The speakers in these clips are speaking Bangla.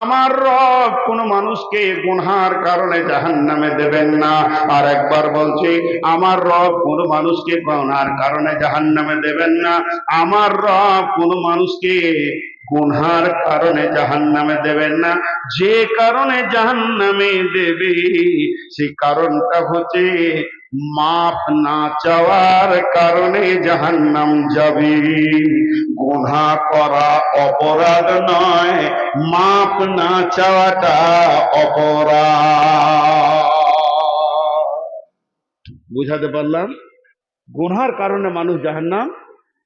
আমার রব কোন মানুষকে গুনহার কারণে জাহান্নামে দেবেন না। আর একবার বলছি, আমার রব কোন মানুষকে গুনহার কারণে জাহান্নামে দেবেন না। আমার রব কোন মানুষকে গুনহার কারণে জাহান্নামে দেবেন না। যে কারণে জাহান্নামে দেবে সেই কারণটা হচ্ছে মাপ না চাওয়ার কারণে জাহান্নাম যাবে। গুনাহ করা অপরাধ নয়, মাপ না চাওয়াটা অপরাধ। বুঝাতে পারলাম? গুনার কারণে মানুষ জাহান্নাম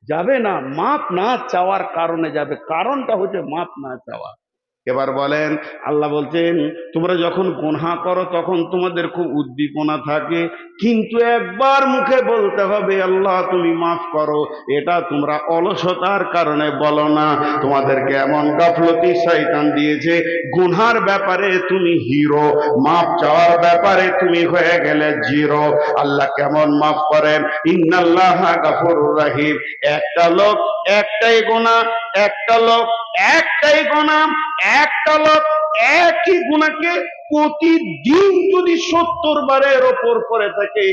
যাবে না, মাপ না চাওয়ার কারণে যাবে। কারণটা হচ্ছে মাপ না চাওয়া। এবার বলেন, আল্লাহ বলছেন তোমরা যখন গুনাহ করো তখন তোমাদের খুব উদ্দীপনা থাকে, কিন্তু একবার মুখে বলতে হবে আল্লাহ তুমি মাফ করো। এটা তোমরা অলসতার কারণে বলো না। তোমাদেরকে এমন গাফলতি শয়তান দিয়েছে, গুনার ব্যাপারে তুমি হিরো, মাফ চাওয়ার ব্যাপারে তুমি হয়ে গেলে জিরো। আল্লাহ কেমন মাফ করেন? ইন্নাল্লাহা গাফুরুর রহিম। একটা লোক একটাই গুনাহ, একটা লোক একটাই গুনাহ, একটা লোক একই গুনাহকে প্রতিদিন যদি 70 বারের ওপর করে থাকে,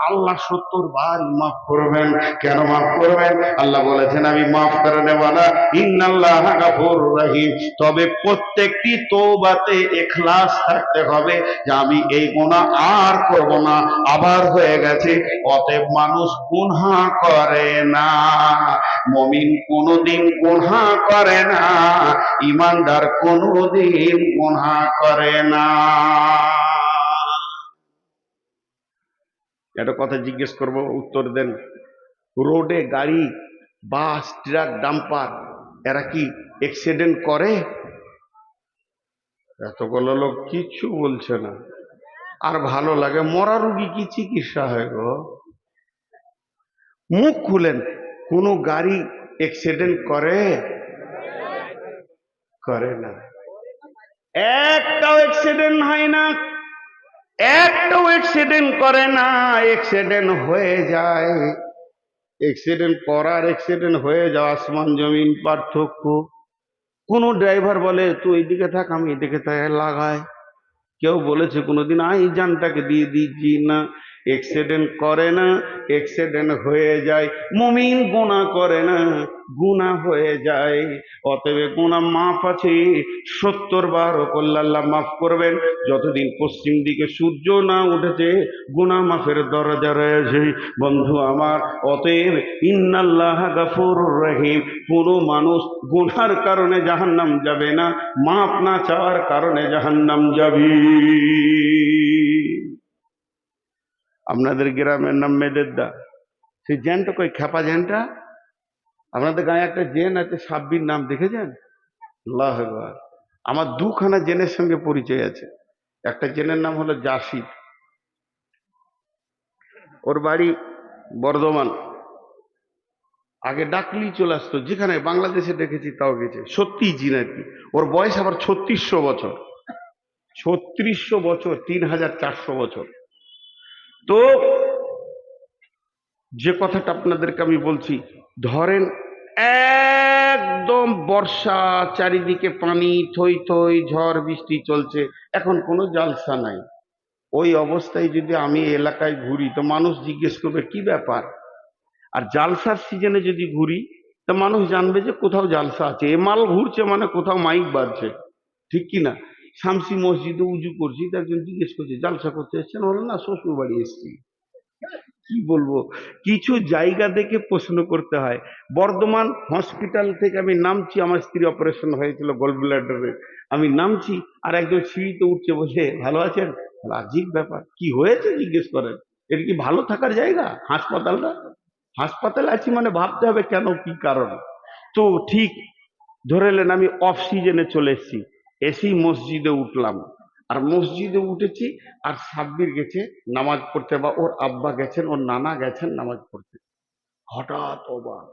আল্লাহ 70 বার মাফ করবেন। কেন মাফ করবেন? আল্লাহ বলেছেন আমি মাফ করে নেব না, ইন্নাল্লাহা গাফুরুর রহিম। তবে প্রত্যেকটি তওবাতে ইখলাস থাকতে হবে যে আমি এই গুনাহ আর করব না, আবার হয়ে গেছে। অতএব মানুষ গুনাহ করে না, মুমিন কোনদিন গুনাহ করে না, ঈমানদার কোনদিন গুনাহ করে না। একটা কথা জিজ্ঞেস করব, উত্তর দেন। রোডে গাড়ি, বাস, ট্রাক, ডাম্পার এরা কি অ্যাক্সিডেন্ট করে? এতগুলো লোক কিচ্ছু বলছে না। আর ভালো লাগে, মরা রুগী কি চিকিৎসা হয় গো? মুখ খুলেন। কোন গাড়ি অ্যাক্সিডেন্ট করে? করে না। একটাও অ্যাক্সিডেন্ট হয় না, একটাও অ্যাক্সিডেন্ট করে না। অ্যাক্সিডেন্ট হয়ে যায়, অ্যাক্সিডেন্ট করার অ্যাক্সিডেন্ট হয়ে যাওয়া আসমান জমিন পার্থক্য। কোন ড্রাইভার বলে তুই এইদিকে থাক আমি এদিকে লাগায়? কেউ বলেছে কোনোদিন আই জানটাকে দিয়ে দিচ্ছি? না। অ্যাক্সিডেন্ট করে না, অ্যাক্সিডেন্ট হয়ে যায়। মুমিন গুনাহ করে না, গুনাহ হয়ে যায়। অতএব গুনাহ মাফ আছে, 70 বার করলে আল্লাহ মাফ করবেন। যতদিন পশ্চিম দিকে সূর্য না উঠেছে গুনাহ মাফের দরজা রয়েছে বন্ধু আমার। অতএব ইন্নাল্লাহা গাফুরুর রহিম। কোনো মানুষ গুনার কারণে জাহান্নাম যাবে না, মাফ না চাওয়ার কারণে জাহান্নাম যাবে। আপনাদের গ্রামের নাম মেদেরদা, সেই জেনটা কই? খেপা জেনটা। আপনাদের গায়ে একটা জেন আছে সাব্বির নাম, দেখেছেন? আল্লাহু আকবার। আমার দুখানা জেনের সঙ্গে পরিচয় আছে। একটা জেনের নাম হলো জাসিদ, ওর বাড়ি বর্ধমান। আগে ডাকলেই চলে আসতো, যেখানে বাংলাদেশে দেখেছি তাও গেছে। সত্যি জিন আর কি। ওর বয়স আবার 3600 বছর। 3600 বছর, 3400 বছর। তো যে কথাটা আপনাদেরকে আমি বলছি, ধরেন একদম বর্ষা, চারিদিকে পানি, থই থই, ঝড় বৃষ্টি চলছে, এখন কোনো জালসা নাই। ওই অবস্থায় যদি আমি এলাকায় ঘুরি তো মানুষ জিজ্ঞেস করবে কি ব্যাপার। আর জালসার সিজনে যদি ঘুরি তো মানুষ জানবে যে কোথাও জালসা আছে, এ মাল ঘুরছে মানে কোথাও মাইক বাজছে, ঠিক কি না? শামসি মসজিদে উজু করছি, তো একজন জিজ্ঞেস করছে জালসা করতে এসছেন? বললো না, শ্বশুর বাড়ি এসছি। কি বলবো, কিছু জায়গা দেখে প্রশ্ন করতে হয়। বর্ধমান হসপিটাল থেকে আমি নামছি, আমার স্ত্রী অপারেশন হয়েছিল গোল ব্লাডারে। আমি নামছি আর একজন সিঁড়িতে উঠছে, বসে ভালো আছেন? আজীব ব্যাপার, কি হয়েছে জিজ্ঞেস করেন। এটা কি ভালো থাকার জায়গা হাসপাতালটা? হাসপাতালে আছি মানে ভাবতে হবে কেন, কি কারণ। তো ঠিক ধরে নেন আমি অফ সিজনে চলে এসেছি, এসি মসজিদে উঠলাম। আর মসজিদে উঠেছি আর সাব্বির গেছে নামাজ পড়তে, বা ওর আব্বা গেছেন, ওর নানা গেছেন নামাজ পড়তে। হঠাৎ অবাক,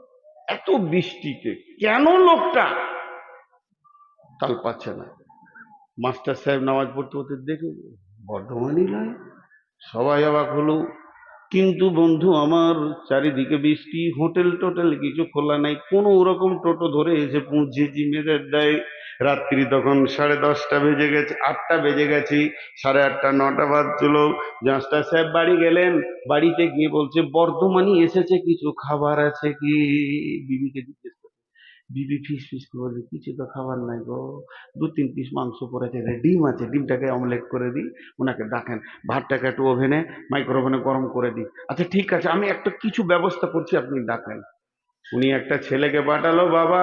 এত বৃষ্টিতে কেন লোকটা তাল পাচ্ছে না। মাস্টার সাহেব নামাজ পড়তে পড়তে দেখে বর্ধমানই নয়, সবাই অবাক হলো। কিন্তু বন্ধু আমার, চারিদিকে বৃষ্টি, হোটেল টোটেল কিছু খোলা নাই, কোনো ওরকম টোটো ধরে এসে পৌঁছেছি মেয়েদের দেয়। রাত্রি তখন 10:30 বেজে গেছে, 8টা বেজে গেছি, 8:30 9টা বাজছিল। জাস্টা সাহেব বাড়ি গেলেন, বাড়িতে গিয়ে বলছে বর্ধমানি এসেছে, কিছু খাবার আছে কি? বিবিকে জিজ্ঞেস করছে, বিবি ফিস ফিস করে বলছে কিছু তো খাবার নাই গো, 2-3 পিস মাংস পড়েছে, ডিম আছে, ডিমটাকে অমলেট করে দিই। ওনাকে ডাকেন, ভাতটাকে একটু ওভেনে মাইক্রো ওভেনে গরম করে দিই। আচ্ছা ঠিক আছে, আমি একটা কিছু ব্যবস্থা করছি, আপনি ডাকেন। উনি একটা ছেলেকে পাঠালো, বাবা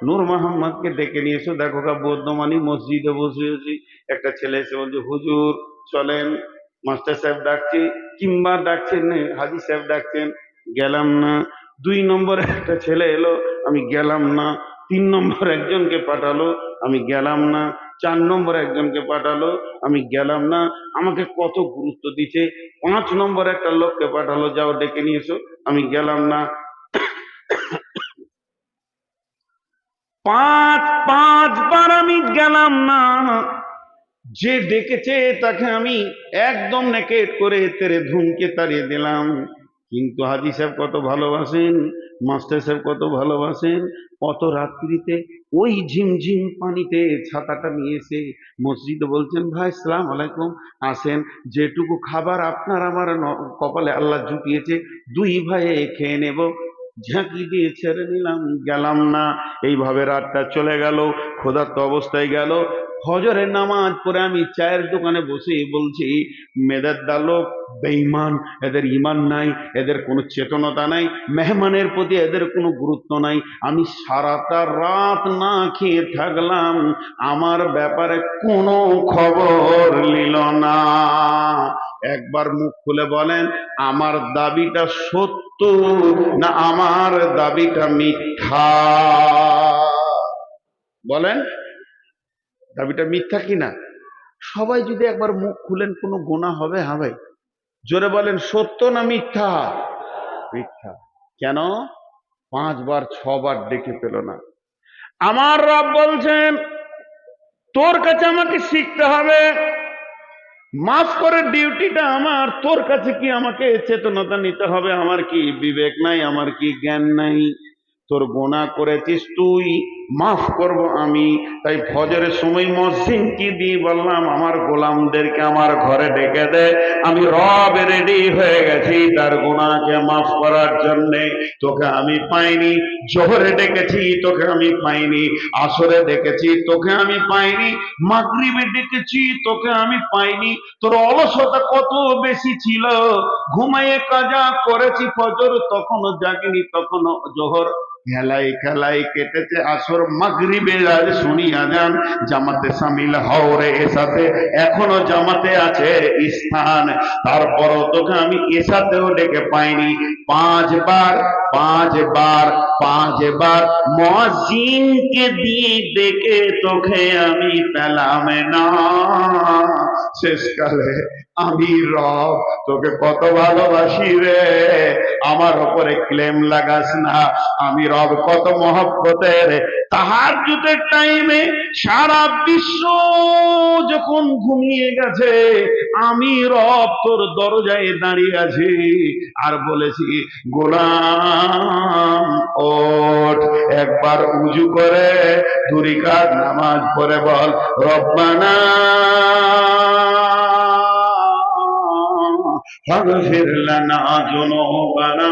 নূর মোহাম্মদকে ডেকে নিয়ে এসো, দেখো গা বর্ধমানি মসজিদে বসে আছি। একটা ছেলে এসে বলছে হুজুর চলেন, মাস্টার সাহেব ডাকছি। কিংবা ডাকছেন না, হাজি সাহেব ডাকছেন, গেলাম না। 2 নম্বরে একটা ছেলে এলো, আমি গেলাম না। 3 নম্বর একজনকে পাঠালো, আমি গেলাম না। 4 নম্বর একজনকে পাঠালো, আমি গেলাম না। আমাকে কত গুরুত্ব দিচ্ছে। 5 নম্বর একটা লোককে পাঠালো, যাও ডেকে নিয়ে এসো, আমি গেলাম না। পাঁচবার আমি গেলাম না। যে ডেকেছে তাকে আমি একদম নেকেট করে তেরে ধুমকে তাড়িয়ে দিলাম। কিন্তু হাজি সাহেব কত ভালোবাসেন, মাস্টার সাহেব কত ভালোবাসেন, অত রাত্রিতে ওই ঝিমঝিম পানিতে ছাতাটা নিয়ে এসে মসজিদে বলছেন ভাই সালাম আলাইকুম, আসেন, যেটুকু খাবার আপনার আমার কপালে আল্লাহ জুটিয়েছে 2 ভাইয়ে খেয়ে নেব। ঝাঁকি দিয়ে ছেড়ে নিলাম, গেলাম না। এইভাবে রাতটা চলে গেল, ক্ষুধার্ত অবস্থায় গেল। ফজরের নামাজ পড়ে আমি চায়ের দোকানে বসে বলছি মেয়েদের দালোক বেঈমান, এদের ইমান নাই, এদের কোনো চেতনতা নাই, মেহমানের প্রতি এদের কোনো গুরুত্ব নাই। আমি সারাটা রাত না খেয়ে থাকলাম, আমার ব্যাপারে কোনো খবর নিল না। একবার মুখ খুলে বলেন, আমার দাবিটা সত্য না আমার দাবিটা মিথ্যা? বলেন, দাবিটা মিথ্যা কিনা? সবাই যদি একবার মুখ খুলেন, কোনো গুনাহ হবে? হ্যাঁ ভাই, জোরে বলেন, সত্য না মিথ্যা? মিথ্যা। কেন? 5বার 6বার ডেকে পেল না। আমার রব বলছেন তোর কাছে আমাকে শিখতে হবে, মাফ করে ডিউটিটা আমার, তোর কাছে কি আমাকে চেতনতা নিতে হবে? আমার কি বিবেক নাই? আমার কি জ্ঞান নাই? তোর গোনা করেছিস তুই, মাফ করব আমি। তাই ফজরের সময় মসজিদ কি দিয়ে বললাম, আমার গোলামদেরকে আমার ঘরে ডেকে দে, আমি রব রেডি হয়ে গেছি তার গোনাকে মাফ করার জন্যে। তোকে আমি পাইনি। জোহরে ডেকেছি, তোকে আমি পাইনি। আসরে ডেকেছি, তোকে আমি পাইনি। মাগরিবে ডেকেছি, তোকে আমি পাইনি। তোর অলসতা কত বেশি ছিল, ঘুমাইয়ে কাজা করেছি ফজর, তখনও জাগিনি, তখনও জোহর খেলাই খেলাই কেটেছে আসর। মাগরিবে আজ শুনি আজান, জামাতে সামিল হও রে এসাতে, এখনো জামাতে আছে স্থান। তারপরও তোকে আমি এসাতেও ডেকে পাইনি। 5বার 5বার 5বার মুয়াজ্জিনকে দিয়ে ডেকে তোকে আমি পেলাম না। শেষকালে আমি রব তোকে কত ভালোবাসি রে, আমার উপরে ক্লেম লাগাস না। আমি রব কত মহব্বতের। তাহাজ্জুদের টাইমে সারা বিশ্ব যখন ঘুমিয়ে গেছে, আমি রব তোর দরজায় দাঁড়িয়ে আছি আর বলেছি গোলাম ওঠ, একবার উজু করে 2 রাকাত নামাজ পড়ে বল রব্বানা ফাগফির লানা যুনুবানা।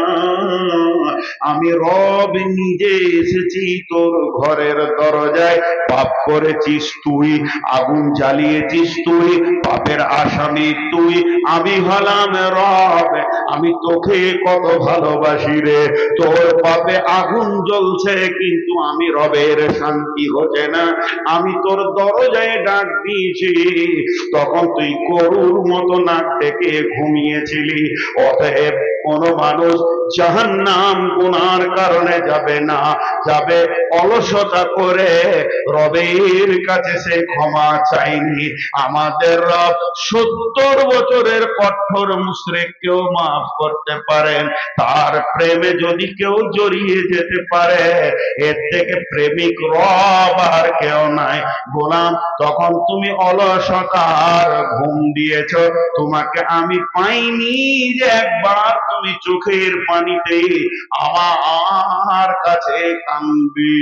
আমি রব নিজে এসেছি তোর ঘরের দরজায়। পাপ করেছিস তুই, আগুন জ্বালিয়েছিস তুই, পাপের আসামি তুই, আমি হলাম রব, আমি তোকে কত ভালোবাসি রে। তোর পাপে আগুন জ্বলছে কিন্তু আমি রবের শান্তি হচ্ছে না। আমি তোর দরজায় ডাক দিয়েছি, তখন তুই গরুর মতো নাক ডেকে ঘুমিয়েছিলি। অতএব কোন মানুষ জাহান্নাম গুনার কারণে যাবে না, যাবে অলসতা করে। রবের কাছে সে ক্ষমা চাইনি। আমাদের রব 70 বছরের কঠোর মুশরিককেও মাফ করতে পারেন। তার প্রেমে যদি কেউ জড়িয়ে যেতে পারে, এর থেকে প্রেমিক রব আর কেউ নাই। গোলাম, তখন তুমি অলসতার ঘুম দিয়েছ, তোমাকে আমি পাইনি যে একবার তুমি চোখের পানিতে আমার কাছে কাঁদবি।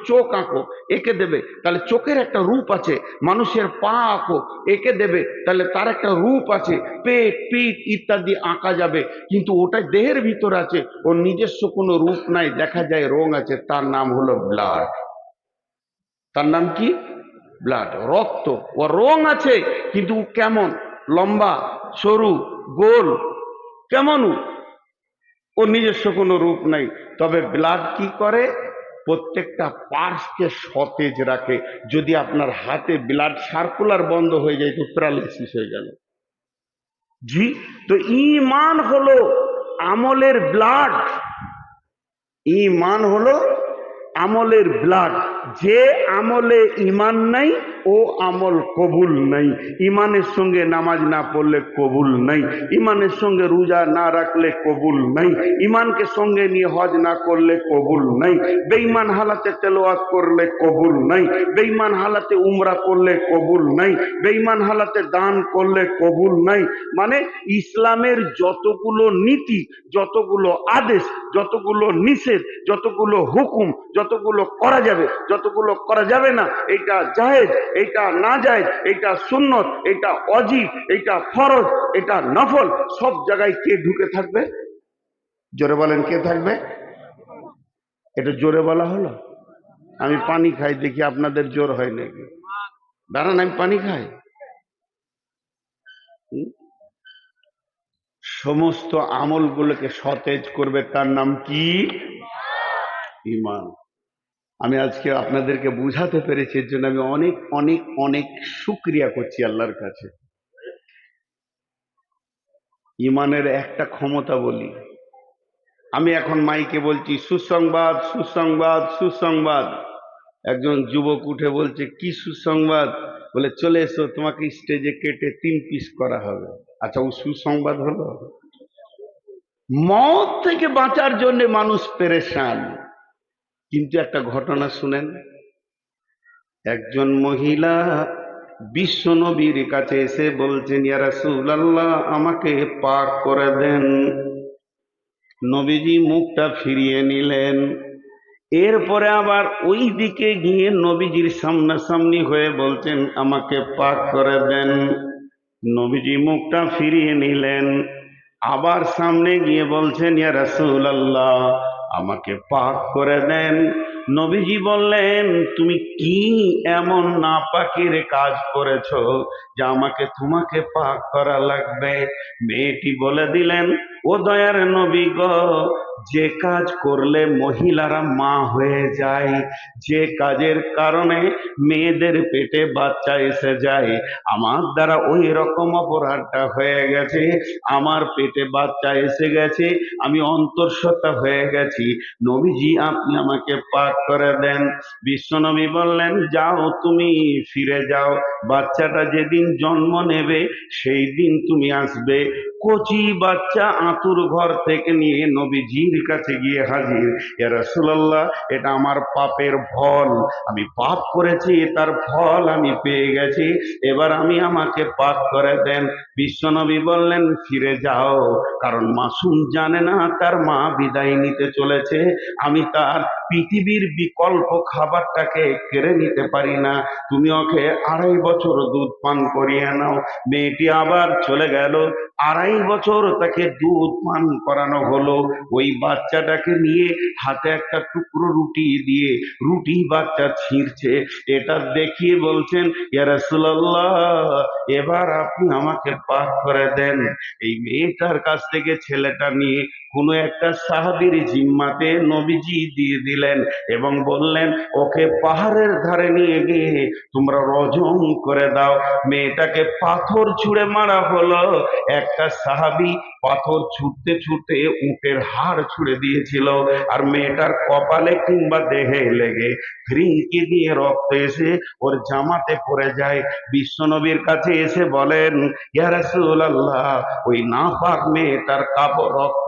চোখ আঁকো, এঁকে দেবে, তাহলে চোখের একটা রূপ আছে। মানুষের পা আঁকো, এঁকে দেবে, তাহলে তার একটা রূপ আছে। পেট, পিঠ ইত্যাদি আঁকা যাবে, কিন্তু ওটা দেহের ভিতর আছে, ওর নিজস্ব কোনো রূপ নাই, দেখা যায় রং আছে, তার নাম হলো ব্লাড। তার নাম কি? ব্লাড, রক্ত। ও রং আছে, কিন্তু কেমন, লম্বা, সরু, গোল, কেমন, ওর নিজস্ব কোনো রূপ নাই। তবে ব্লাড কি করে? প্রত্যেকটা পার্টসকে সতেজ রাখে। যদি আপনার হাতে ব্লাড সার্কুলার বন্ধ হয়ে যায় তো প্যারালাইসিস হয়ে গেল। জি, তো ঈমান হলো আমলের ব্লাড। ঈমান হলো আমলের ব্লাড। যে আমলে ঈমান নাই ও আমল কবুল নাই। ঈমানের সঙ্গে নামাজ না পড়লে কবুল নাই, ঈমানের সঙ্গে রোজা না রাখলে কবুল নাই, ঈমানকে সঙ্গে নিয়ে হজ না করলে কবুল নাই, বেঈমান হালাতে তেলাওয়াত করলে কবুল নাই, বেঈমান হালাতে উমরা করলে কবুল নাই, বেঈমান হালাতে দান করলে কবুল নাই। মানে ইসলামের যতগুলো নীতি, যতগুলো আদেশ, যতগুলো নিষেধ, যতগুলো হুকুম, যতগুলো করা যাবে, যতগুলো করা যাবে না, এটা জায়েজ, এটা না জায়েজ, এটা সুন্নত, এটা ওয়াজিব, এটা ফরজ, এটা নফল, সব জায়গায় কে ঢুকে থাকবে? জোরে বলেন, কে থাকবে? এটা জোরে বলা হলো? আমি পানি খাই, দেখি আপনাদের জোর হয় নাকি। দাঁড়ান, আমি পানি খাই। সমস্ত আমলগুলোকে সতেজ করবে, তার নাম কি? ঈমান। আমি আজকে আপনাদেরকে বুঝাতে পেরেছি, এর জন্য আমি অনেক অনেক অনেক শুকরিয়া করছি আল্লাহর কাছে। ঈমানের একটা ক্ষমতা বলি, আমি এখন মাইকে বলছি সুসংবাদ, সুসংবাদ, সুসংবাদ। একজন যুবক উঠে বলছে কি সুসংবাদ? বলে চলে এসো, তোমাকে স্টেজে কেটে 3 পিস করা হবে। আচ্ছা, ও সুসংবাদ হলো? মওত থেকে বাঁচার জন্য মানুষ পেরেশান। কিন্তু একটা ঘটনা শুনেন। একজন মহিলা বিশ্ব নবীর কাছে এসে বলছেন, ইয়া রাসূলুল্লাহ, আমাকে পাক করে দেন। নবীজি মুখটা ফিরিয়ে নিলেন। এরপরে আবার ওই দিকে গিয়ে নবীজির সামনাসামনি হয়ে বলছেন, আমাকে পাক করে দেন। নবীজি মুখটা ফিরিয়ে নিলেন। আবার সামনে গিয়ে বলছেন, ইয়া রাসূলুল্লাহ, আমাকে পাক করে দেন। নবীজি বললেন, তুমি কি এমন নাপাকের কাজ করেছো যে আমাকে তোমাকে পাক করা লাগবে? মেয়েটি বলে দিলেন, ও দয়ার নবী গো, যে কাজ করলে মহিলারা মা হয়ে যায়, যে কাজের কারণে মেয়েদের পেটে বাচ্চা এসে যায়, আমার দ্বারা ওই রকম অপরাধটা হয়ে গেছে। আমার পেটে বাচ্চা এসে গেছে, আমি অন্তঃসত্ত্বা হয়ে গেছি। নবীজি, আপনি আমাকে পাক করে দেন। বিশ্বনবী বললেন, যাও, তুমি ফিরে যাও। বাচ্চাটা যেদিন জন্ম নেবে সেই দিন তুমি আসবে। কচি বাচ্চা আতুর ঘর থেকে নিয়ে নবীজির কাছে গিয়ে হাজির। ইয়া রাসূলুল্লাহ, এটা আমার পাপের ফল, আমি পাপ করেছি, তার ফল আমি পেয়ে গেছি, এবার আমাকে পাক করে দেন। বিশ্বনবী বললেন, ফিরে যাও, কারণ মাসুম জানে না তার মা বিদায় নিতে চলেছে, আমি তার পৃথিবীর বিকল্প খাবারটাকে কেড়ে নিতে পারি না, তুমি ওকে 2.5 বছর দুধ পান করিয়ে নাও। মেয়েটি আবার চলে গেল, 2.5 বছর তাকে দুধ পান করানো হলো। ওই বাচ্চাটাকে নিয়ে হাতে একটা টুকরো রুটি দিয়ে রুটি বাচ্চা ছিঁড়ছে, এটা দেখিয়ে বলছেন, ইয়া রাসূলুল্লাহ, এবার আপনি আমাকে পাক করে দেন। এই মেয়েটার কাছ থেকে ছেলেটা নিয়ে কোনো একটা সাহাবীর জিম্মাতে নবীজি দিয়ে দিলেন এবং বললেন, ওকে পাহাড়ের ধারে নিয়ে গিয়ে তোমরা রজম করে দাও। মেয়েটাকে পাথর ছুঁড়ে মারা হলো। একটা সাহাবী পাথর ছুটতে ছুটতে উটের হাড় ছুঁড়ে দিয়েছিল, আর মেয়েটার কপালে কিংবা দেহে লেগে ফ্রিঙ্কি দিয়ে রক্ত এসে ওর জামাতে পড়ে যায়। বিশ্বনবীর কাছে এসে বলেন, ইয়া রাসূলুল্লাহ, ওই নাপাক মেয়েটার কাপড় রক্ত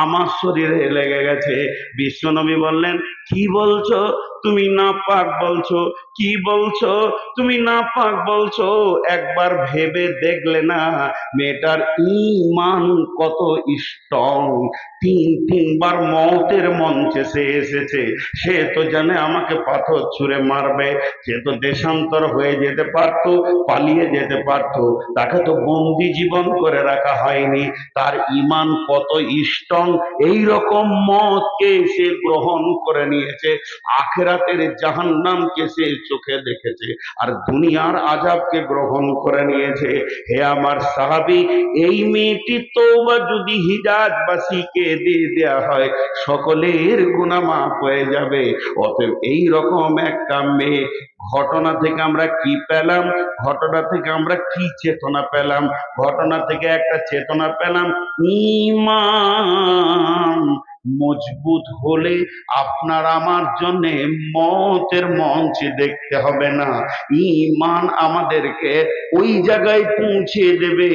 আমার শরীরে লেগে গেছে। বিশ্বনবী বললেন, কি বলছো? তুমি নাপাক বলছো। কি বলছো? তুমি নাপাক বলছো। একবার ভেবে দেখলে না মেয়েটার ঈমান কত স্ট্রং। তিনবার মওতের মঞ্চে সে এসেছে। সে তো জানে আমাকে পাথর ছুঁড়ে মারবে। সে তো দেশান্তর হয়ে যেতে পারতো, পালিয়ে যেতে পারতো। তাকে তো বন্দি জীবন করে রাখা হয়নি। তার ঈমান কত স্ট্রং, এই রকম মতকে সে গ্রহণ করে নিয়েছে। আখিরাতের জাহান্নামকে সে চোখে দেখেছে, আর দুনিয়ার আযাবকে গ্রহণ করে নিয়েছে। হে আমার সাহাবী, এই মেয়েটি তওবা যদি হিজাজবাসীকে দিয়ে দেয়া হয়, সকলের গুনাহ মাফ হয়ে যাবে। অতএব এই রকম একটা মেয়ে, ঘটনা থেকে আমরা কি পেলাম? ঘটনা থেকে আমরা কি চেতনা পেলাম? ঘটনা থেকে একটা চেতনা পেলাম, ঈমান মজবুত হলে আপনার আমার জন্য মওতের মঞ্চ দেখতে হবে না। ঈমান আমাদেরকে ওই জায়গায় পৌঁছে দেবে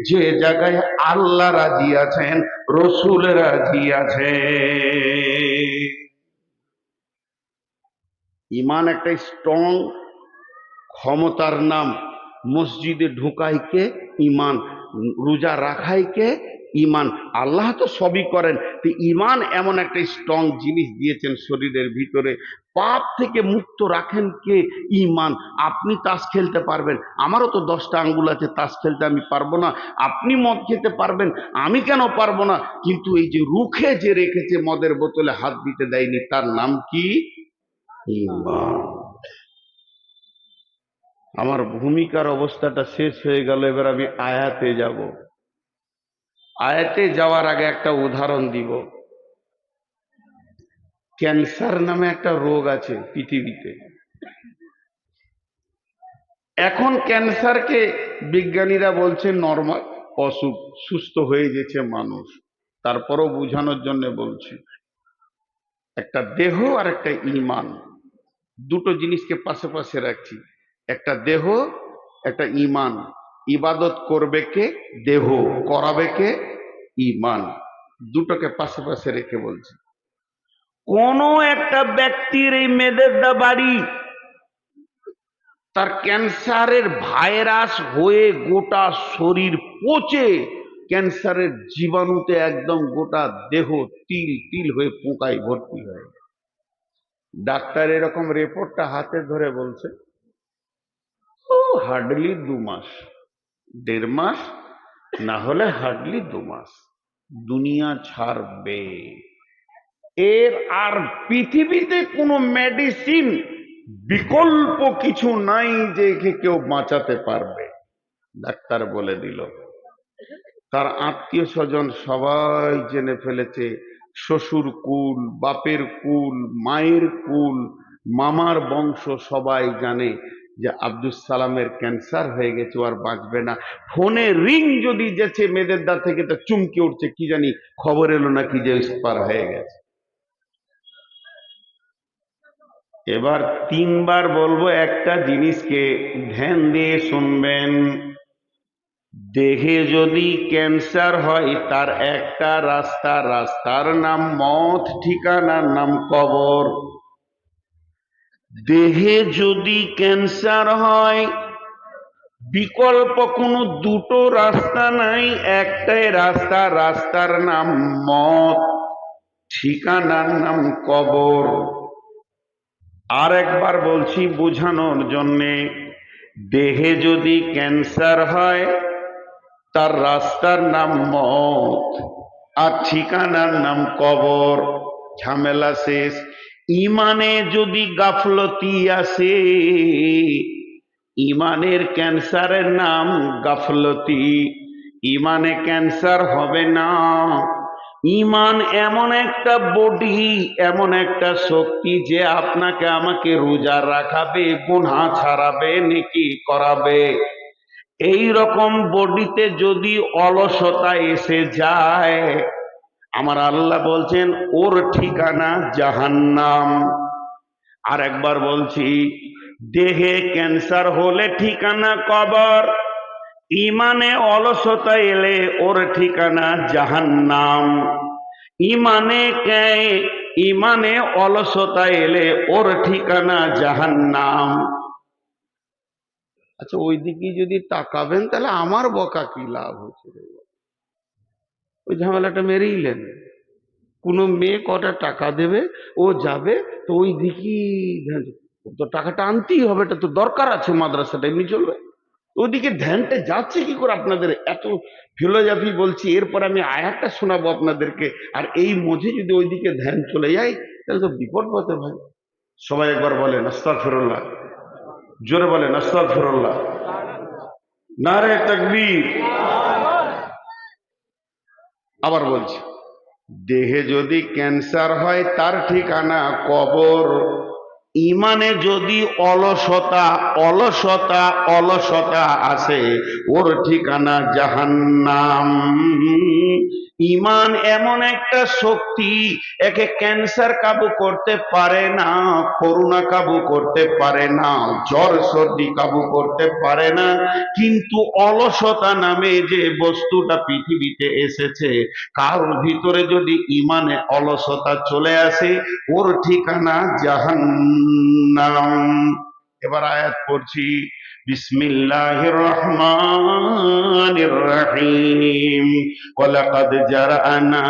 যে জায়গায় আল্লাহ রাজি আছেন, রসুল রাজি আছেন। ঈমান একটা স্ট্রং ক্ষমতার নাম। মসজিদে ঢুকাইকে ঈমান, রোজা রাখাইকে ঈমান। আল্লাহ তো সবই করেন, তো ঈমান এমন একটা স্ট্রং জিনিস দিয়েছেন শরীরের ভিতরে। পাপ থেকে মুক্ত রাখেন কে? ঈমান। আপনি তাস খেলতে পারবেন, আমারও তো 10টা আঙ্গুল আছে, তাস খেলতে আমি পারবো না? আপনি মদ খেতে পারবেন, আমি কেন পারবো না? কিন্তু এই যে রুখে যে রেখেছে, মদের বোতলে হাত দিতে দেয়নি, তার নাম কি? ঈমান। আমার ভূমিকার অবস্থাটা শেষ হয়ে গেল, এবার আমি আয়াতে যাব। আয়াতে যাওয়ার আগে একটা উদাহরণ দিব। ক্যান্সার নামে একটা রোগ আছে পৃথিবীতে। এখন ক্যান্সারকে বিজ্ঞানীরা বলছে নরমাল অসুখ, সুস্থ হয়ে গেছে মানুষ। তারপরও বোঝানোর জন্য বলছি, একটা দেহ আর একটা ঈমান, দুটো জিনিসকে পাশে পাশে রাখছি। একটা দেহ, একটা ঈমান। ইবাদত করবে কে? দেহ। করাবে কে? ঈমান। দুটোকে পাশে পাশে রেখে বলছি, কোন একটা ব্যক্তির এই মেদেরদা বাড়ি, তার ক্যান্সারের ভাইরাস হয়ে গোটা শরীর পচে ক্যান্সারের জীবাণুতে একদম গোটা দেহ তিল তিল হয়ে পোকায় ভর্তি হয়ে। ডাক্তার এরকম রিপোর্টটা হাতে ধরে বলছে, ও হার্ডলি 2 মাস, 1.5 মাস, না হলে হার্ডলি 2 মাস দুনিয়া ছাড়বে। এর আর পৃথিবীতে কোনো মেডিসিন বিকল্প কিছু নাই যে একে কেউ বাঁচাতে পারবে। ডাক্তার বলে দিল। তার আত্মীয় স্বজন সবাই জেনে ফেলেছে, শ্বশুর কুল, বাপের কুল, মায়ের কুল, মামার বংশ সবাই জানে যে আব্দুল সালামের ক্যান্সার হয়ে গেছে, আর বাঁচবে না। ফোনে রিং যদি যেছে মেয়েদের দা থেকে, তা চুমকে উঠছে, কি জানি খবর এলো নাকি যে এক্সপায়ার হয়ে গেছে। এবার 3বার বলবো, একটা জিনিসকে ধ্যান দিয়ে শুনবেন। দেহে যদি ক্যান্সার হয়, তার একটা রাস্তা, রাস্তার নাম মত, ঠিকানার নাম কবর। দেহে যদি ক্যান্সার হয়, বিকল্প কোনো দুটো রাস্তা নাই, একটাই রাস্তা, রাস্তার নাম মত, ঠিকানার নাম কবর। আর একবার বলছি বোঝানোর জন্যে, দেহে যদি ক্যান্সার হয়, তার রাস্তার নাম মত আর ঠিকানার নাম কবর। ঝামেলা শেষ। ইমানে যদি গাফলতি আসে, ইমানের ক্যান্সারের নাম গাফলতি। ইমানে ক্যান্সার হবে না। ইমান এমন একটা বডি, এমন একটা শক্তি, যে আপনাকে আমাকে রোজা রাখাবে, গুনাহ ছাড়াবে, নেকি করাবে। এই রকম বডিতে যদি অলসতা এসে যায়, আমার আল্লাহ বলছেন ওর ঠিকানা জাহান্নাম। আর একবার বলছি, দেহে ক্যান্সার হলে ঠিকানা কবর, ইমানে অলসতা এলে ওর ঠিকানা জাহান্নাম। ইমানে ইমানে অলসতা এলে ওর ঠিকানা জাহান্নাম। আচ্ছা, ওই দিকে যদি তাকাবেন তাহলে আমার বকা কি লাভ হচ্ছে? ওই ঝামেলাটা মেরেইলেন। কোনো মেয়ে কটা টাকা দেবে, ও যাবে, তো ওই দিকেই তো টাকাটা আনতেই হবে, এটা তো দরকার আছে, মাদ্রাসাটা এমনি চলবে। ওদিকে ধ্যানটা যাচ্ছে কি করে আপনাদের? এত ফিলোজফি বলছি, এরপর আমি আয়াতটা শোনাবো আপনাদেরকে, আর এই মধ্যে যদি ওইদিকে ধ্যান চলে যায় তাহলে তো বিপদ পথে ভাই। সবাই একবার বলেন আস্তাগফিরুল্লাহ, জোরে বলেন আস্তাগফিরুল্লাহ, নারে তাকবীর। আবার বলছি, দেহে যদি ক্যান্সার হয় তার ঠিকানা কবর। ইমানে যদি অলসতা অলসতা অলসতা আসে, ওর ঠিকানা জাহান্নাম। ইমান এমন একটা শক্তি, একে ক্যান্সার কাবু করতে পারে না, করোনা কাবু করতে পারে না, জ্বর সর্দি কাবু করতে পারে না, কিন্তু অলসতা নামে যে বস্তুটা পৃথিবীতে এসেছে, কার ভিতরে যদি ইমানে অলসতা চলে আসে, ওর ঠিকানা জাহান্নাম। এবার আয়াত পড়ছি, বিসমিল্লাহির রহমানির রহিম। ওয়ালাকাদ জারআনা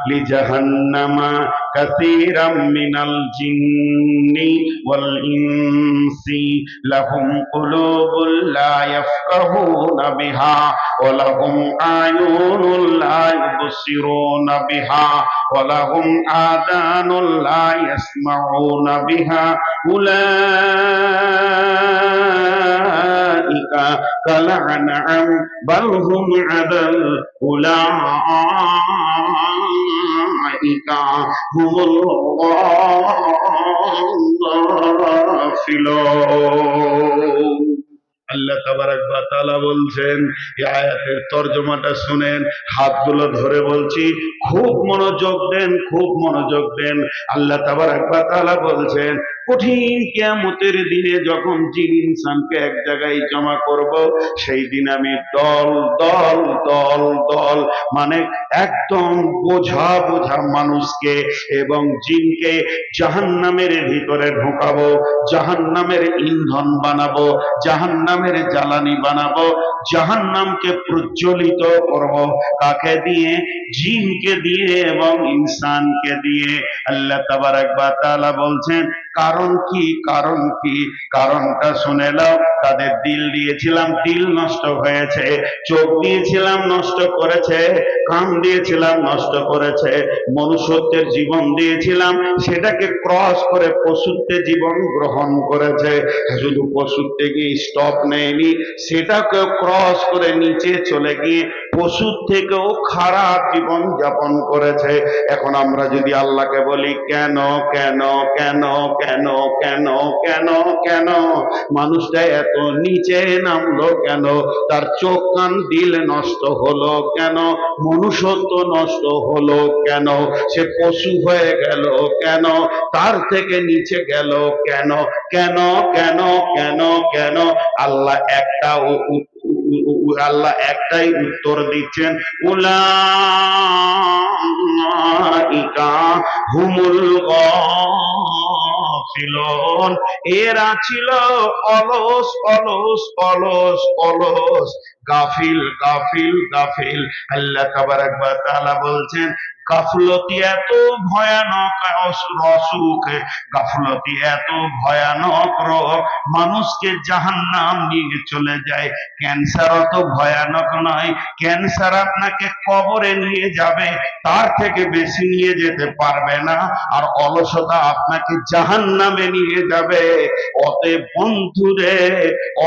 লিজাহান্নামা কাসীরাম মিনাল জিন্নি ওয়াল ইনসি লাহুম কুলুবুল লা ইয়াফকাহুনা বিহা ওয়া লাহুম আয়ুনুল লা ইবসিরুনা বিহা ওয়া লাহুম আযানুল লা ইয়াসমাউনা বিহা উলাইকা কাল আনআম বাল হুম আদাল উলাইকা হুমুল গাফিলুন। আল্লাহ তাবারাক ওয়া তাআলা বলছেন, এই আয়াতের তরজমাটা শুনেন, হাতগুলো ধরে বলছি, খুব মনোযোগ দেন, খুব মনোযোগ দেন। আল্লাহ তাবারাক ওয়া তাআলা বলছেন, কঠিন কিয়ামতের দিনে যখন জিন ইনসানকে এক জায়গায় জমা করব, সেই দিন আমি দল দল দল দল, মানে একদম বোঝা বোঝা মানুষকে এবং জিনকে জাহান্নামের ভিতরে ঢোকাবো, জাহান্নামের ইন্ধন বানাবো, জাহান্নামের জ্বালানি বানাবো, জাহান্নামকে প্রজ্বলিত করব। কাকে দিয়ে? জিনকে দিয়ে এবং ইনসানকে দিয়ে। আল্লাহ তাবারাক ওয়া তাআলা বলছেন, কারণ কি? কারণ কি? কারণটা শুনে নাও। তাদের দিল দিয়েছিলাম, দিল নষ্ট হয়েছে, চোখ দিয়েছিলাম, নষ্ট করেছে, কান দিয়েছিলাম, নষ্ট করেছে, মনুষ্যত্বের জীবন দিয়েছিলাম, সেটাকে ক্রস করে পশুত্বে জীবন গ্রহণ করেছে। শুধু পশুত্বে গিয়ে স্টপ নেয়নি, সেটাকে ক্রস করে নিচে চলে গিয়ে পশুর থেকেও খারাপ জীবন যাপন করেছে। এখন আমরা যদি আল্লাহকে বলি, কেন কেন কেন কেন কেন কেন কেন মানুষটা এত নিচে নামলো, কেন তার চোখ কান দিল নষ্ট হলো, কেন মনুষ্যত্ব নষ্ট হলো, কেন সে পশু হয়ে গেল, কেন তার থেকে নিচে গেল, কেন কেন কেন কেন কেন? আল্লাহ আল্লাহ একটাই উত্তর দিচ্ছেন, উলাইকা হুমুল গাফিলুন। এরা ছিল অলস অলস অলস অলস, গাফিল গাফিল গাফিল। আল্লাহ তাবারাক ওয়া তাআলা বলছেন, গাফলতি এত ভয়ানক অসুখ, গাফলতি এত ভয়ানক রোগ, মানুষকে জাহান্নাম নিয়ে চলে যায়। ক্যান্সার অত ভয়ানক নয়, ক্যান্সার আপনাকে কবরে নিয়ে যাবে, তার থেকে বেশি নিয়ে যেতে পারবে না। আর অলসতা আপনাকে জাহান্নামে নিয়ে যাবে। অতএব বন্ধুরে,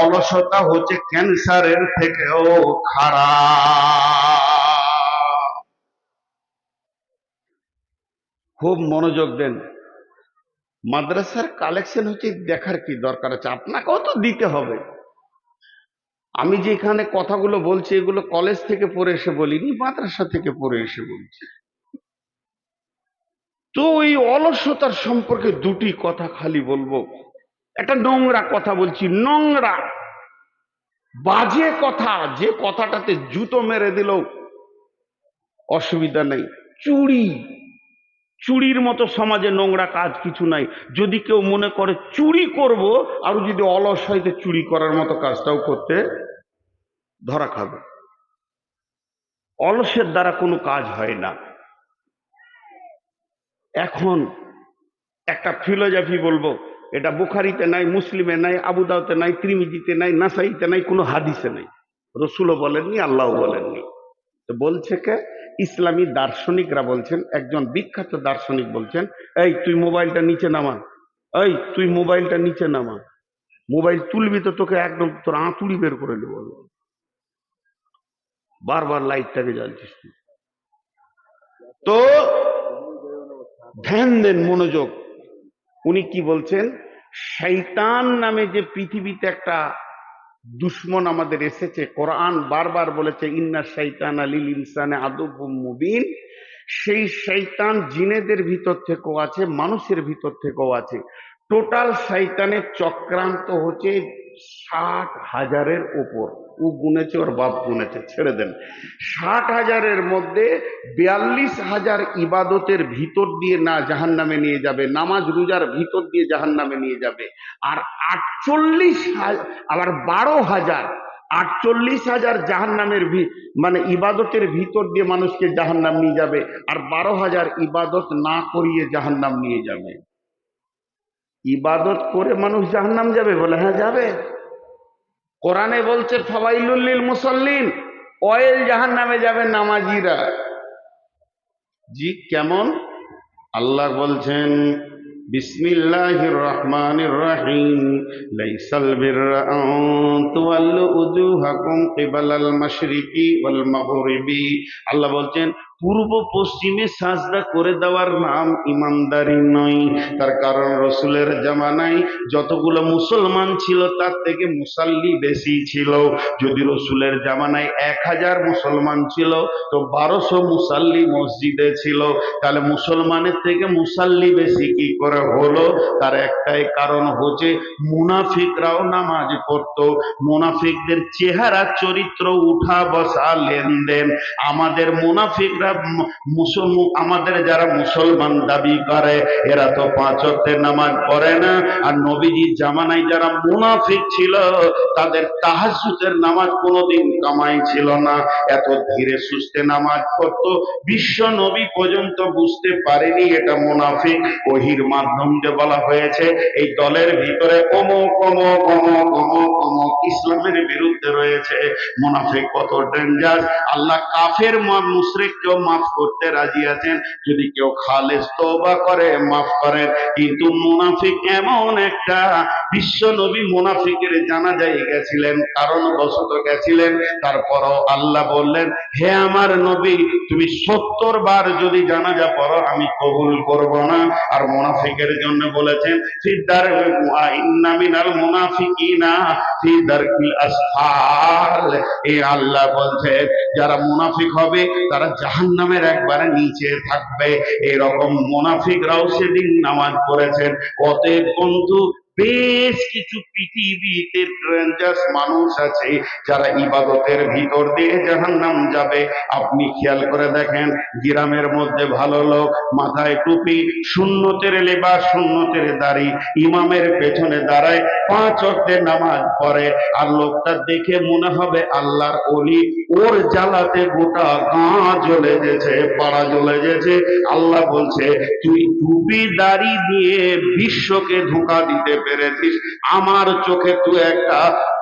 অলসতা হচ্ছে ক্যান্সারের থেকেও খারাপ। খুব মনোযোগ দেন। মাদ্রাসার কালেকশন হচ্ছে, দেখার কি দরকার আছে? আপনাকেও তো দিতে হবে। আমি যে এখানে কথাগুলো বলছি, এগুলো কলেজ থেকে পড়ে এসে বলিনি, মাদ্রাসা থেকে পড়ে এসে বলছি। তো এই অলসতার সম্পর্কে দুটি কথা খালি বলবো। একটা নোংরা কথা বলছি, নোংরা বাজে কথা, যে কথাটাতে জুতো মেরে দিলেও অসুবিধা নেই। চুরি, চুরির মতো সমাজে নোংরা কাজ কিছু নাই। যদি কেউ মনে করে চুরি করব, আর যদি অলস হয় তো চুরি করার মতো কাজটাও করতে ধরা খাবে। অলসের দ্বারা কোনো কাজ হয় না। এখন একটা ফিলোজফি বলবো, এটা বুখারীতে নাই, মুসলিমে নাই, আবু দাউদে নাই, তিরমিজিতে নাই, নাসাইতে নাই, কোনো হাদিসে নাই, রসুলও বলেননি, আল্লাহও বলেননি। তো বলছে কে? ইসলামী দার্শনিকরা বলছেন। একজন বিখ্যাত দার্শনিক বলছেন, এই তুই মোবাইলটা নিচে নামা, এই তুই মোবাইলটা নিচে নামা, মোবাইল তুলবি তো তোকে একদম তোর আঁতুড়ি বের করে নেবো। বারবার লাইটটাকে জ্বালছিস তুই। তো ধ্যান দেন, মনোযোগ। উনি কি বলছেন? শয়তান নামে যে পৃথিবীতে একটা দুশ্মন আমাদের এসেছে, কোরআন বারবার বলেছে ইন্না শাইতানা লিল ইনসানি আদুউম মুবিন। সেই শয়তান জিনেদের ভিতর থেকেও আছে, মানুষের ভিতর থেকেও আছে। টোটাল শয়তানের চক্রান্ত হচ্ছে 60,000-এর উপর। ও গুনেছে, ওর বাপ গুনেছে, ছেড়ে দেন। 60,000-এর মধ্যে 42,000 ইবাদতের ভিতর দিয়ে না জাহান্নামে নিয়ে যাবে, নামাজ রোজার ভিতর দিয়ে জাহান্নামে নিয়ে যাবে। আর 48,000, আবার 12,000, 48,000 জাহান্নামের মানে ইবাদতের ভিতর দিয়ে মানুষকে জাহান্নাম নিয়ে যাবে, আর 12,000 ইবাদত না করিয়ে জাহান্নাম নিয়ে যাবে। ইবাদত করে মানুষ জাহান্নাম যাবে? বলে হ্যাঁ যাবে। কোরআনে বলছে ফাওয়াইলুল লিল মুসাল্লিন, অয়েল জাহান্নামে যাবে নামাজিরা। জি কেমন? আল্লাহ বলছেন বিসমিল্লাহির রহমানির রহিম, লাইসাল বিররা আন তুওয়াল্লু উজুহাকুম কিবালাল মাশরিকি ওয়াল মাগরিবি। আল্লাহ বলছেন পূর্ব পশ্চিমে সাজদা করে দেওয়ার নাম ইমানদারি নয়। তার কারণ রসুলের জামানায় যতগুলো মুসলমান ছিল তার থেকে মুসাল্লি বেশি ছিল। যদি রসুলের জামানায় 1000 মুসলমান ছিল তো 1200 মুসাল্লি মসজিদে ছিল। তাহলে মুসলমানের থেকে মুসাল্লি বেশি কি করে হলো? তার একটাই কারণ হচ্ছে মুনাফিকরাও নামাজ পড়তো। মুনাফিকদের চেহারা, চরিত্র, উঠা বসা, লেনদেন। আমাদের মুনাফিকরা, আমাদের যারা মুসলমান দাবি করে এরা তো 5 ওয়াক্তের নামাজ পড়ে না। আর নবীজির জামানায় যারা মুনাফিক ছিল তাদের তাহাজ্জুদের নামাজ কোনোদিন কামাই ছিল না। এত ধীরে সুস্থে নামাজ পড়তো, বিশ্ব নবী পর্যন্ত বুঝতে পারেনি এটা মুনাফিক। ওহির মাধ্যম দিয়ে বলা হয়েছে এই দলের ভিতরে অমুক অমুক অমুক অমুক অমুক ইসলামের বিরুদ্ধে রয়েছে। মুনাফিক কত ডেঞ্জার! আল্লাহ কাফের মুশরিককেও মাফ করতে রাজি আছেন যদি কেউ খালেস তওবা করে, মাফ করেন। কিন্তু মুনাফিক এমন একটা, বিশ্ব নবী মুনাফিকের জানাজায় গেছিলেন, কারণ বশত গেছিলেন। তারপরও আল্লাহ বললেন হে আমার নবী তুমি 70 বার যদি জানাজা পড়ো আমি কবুল করব না। আর মুনাফিকের জন্য বলেছেন ফিদার ইন্না মিনাল মুনাফিকিনা ফি দারকিল আসফাল। এই আল্লাহ বলছে যারা মুনাফিক হবে তারা জাহান্নামের একবারে নিচে থাকবে। এরকম মুনাফিকরাও সেদিন নামাজ পড়েছেন। অতএব বন্ধু, বেশ কিছু পৃথিবীতে ডেঞ্জারাস মানুষ আছে যারা ইবাদতের ভিতর দিয়ে জাহান্নাম যাবে। আপনি খেয়াল করে দেখেন, গ্রামের মধ্যে ভালো লোক, মাথায় টুপি, সুন্নতের লেবাস, সুন্নতের দাড়ি, ইমামের পেছনে দাঁড়ায়, 5 ওয়াক্তের নামাজ পড়ে, আর লোকটা দেখে মনে হবে আল্লাহর ওলি। ওর জ্বালাতে গোটা গাঁ জ্বলে গেছে, পাড়া জ্বলে গেছে। আল্লাহ বলছে তুই টুপি দাড়ি দিয়ে বিশ্বকে ধোঁকা দিতে পেরেছিস, আমার চোখে তুই একটা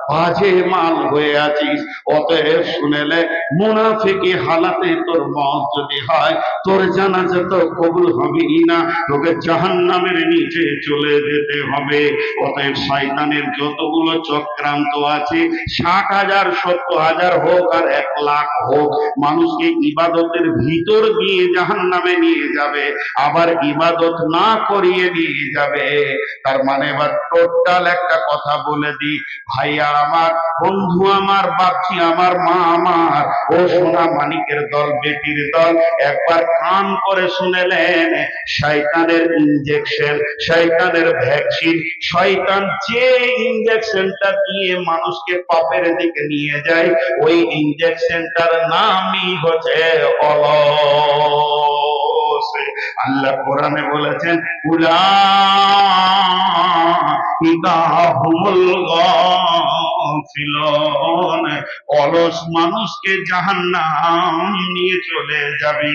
বাজে মাল হয়ে আছিস। অতএব শুনেলে মুনাফিকি হালাতে তোর মত যদি হয় তোর জানাজা তো কবুল হবেই না, তোকে জাহান্নামের নিচে চলে যেতে হবে। অতএব শয়তানের যতগুলো চক্রান্ত আছে, 60,000 70,000 হোক আর 1,00,000 হোক, মানুষকে ইবাদতের ভিতর দিয়ে জাহান্নামে নিয়ে যাবে, আবার ইবাদত না করিয়ে নিয়ে যাবে। তার মানে এবার টোটাল একটা কথা বলে দিই, ভাইয়া আমার, বন্ধু আমার, বাপজি আমার, মা আমার, ও সোনা মানিকের দল, বেটির দল, একবার কান করে শুনেলেন। শয়তানের ইনজেকশন, শয়তানের ভ্যাকসিন, শয়তান যে ইনজেকশনটা দিয়ে মানুষকে পাপের দিকে নিয়ে যায়, ওই ইনজেকশনটার নামই হচ্ছে অলস। আল্লাহ কোরআনে বলেছেন উলাইকা হুমুল গাফিলুন, অলস মানুষকে জাহান্নাম নিয়ে চলে যাবে।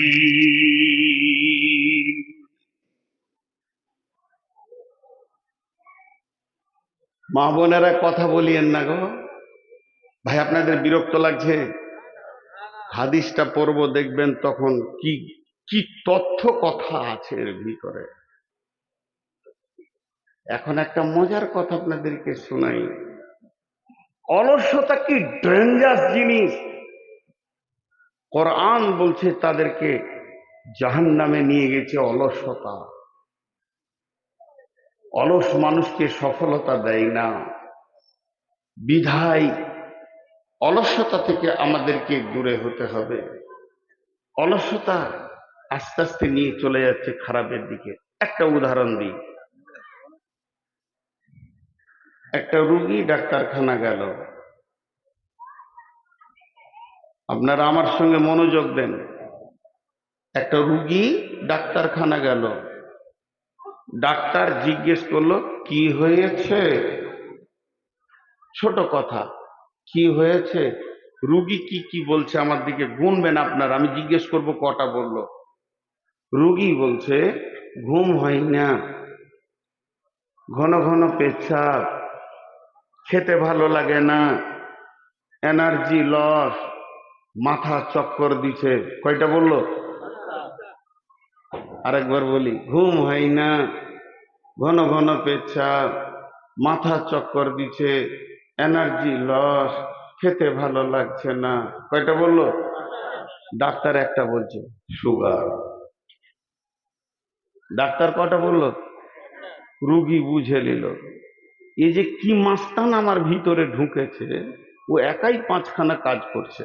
মা বোনেরা কথা বলিয়েন না গো ভাই, আপনাদের বিরক্ত লাগছে? হাদিসটা পড়বো, দেখবেন তখন কি কি তথ্য কথা আছে এর ভিতরে। এখন একটা মজার কথা আপনাদেরকে শোনাই। অলসতা কি ডেঞ্জারাস জিনিস। কোরআন বলছে তাদেরকে জাহান্নামে নিয়ে গেছে অলসতা। অলস মানুষকে সফলতা দেয় না, বিধায় অলসতা থেকে আমাদেরকে দূরে হতে হবে। অলসতা আস্তে আস্তে নিয়ে চলে যাচ্ছে খারাপের দিকে। একটা উদাহরণ দিই। একটা রুগী ডাক্তারখানা গেল, আপনারা আমার সঙ্গে মনোযোগ দেন। একটা রুগী ডাক্তারখানা গেল, ডাক্তার জিজ্ঞেস করলো কি হয়েছে। ছোট কথা, কি হয়েছে? রুগী কি কি বলছে আমার দিকে গুনবেন আপনার, আমি জিজ্ঞেস করব কটা বললো। রুগী বলছে ঘুম হয় না, ঘন ঘন পেচ্ছাপ, খেতে ভালো লাগে না, এনার্জি লস, মাথা চক্কর দিছে। কয়টা বললো? আরেকবার বলি, ঘুম হয় না, ঘন ঘন পেচ্ছাপ, মাথা চক্কর দিছে, এনার্জি লস, খেতে ভালো লাগছে না। কয়টা বললো? ডাক্তার একটা বলছে সুগার। ডাক্তার কটা বললো? রুগী বুঝে নিল এই যে কি মাস্তান আমার ভিতরে ঢুকেছে, ও একাই পাঁচখানা কাজ করছে।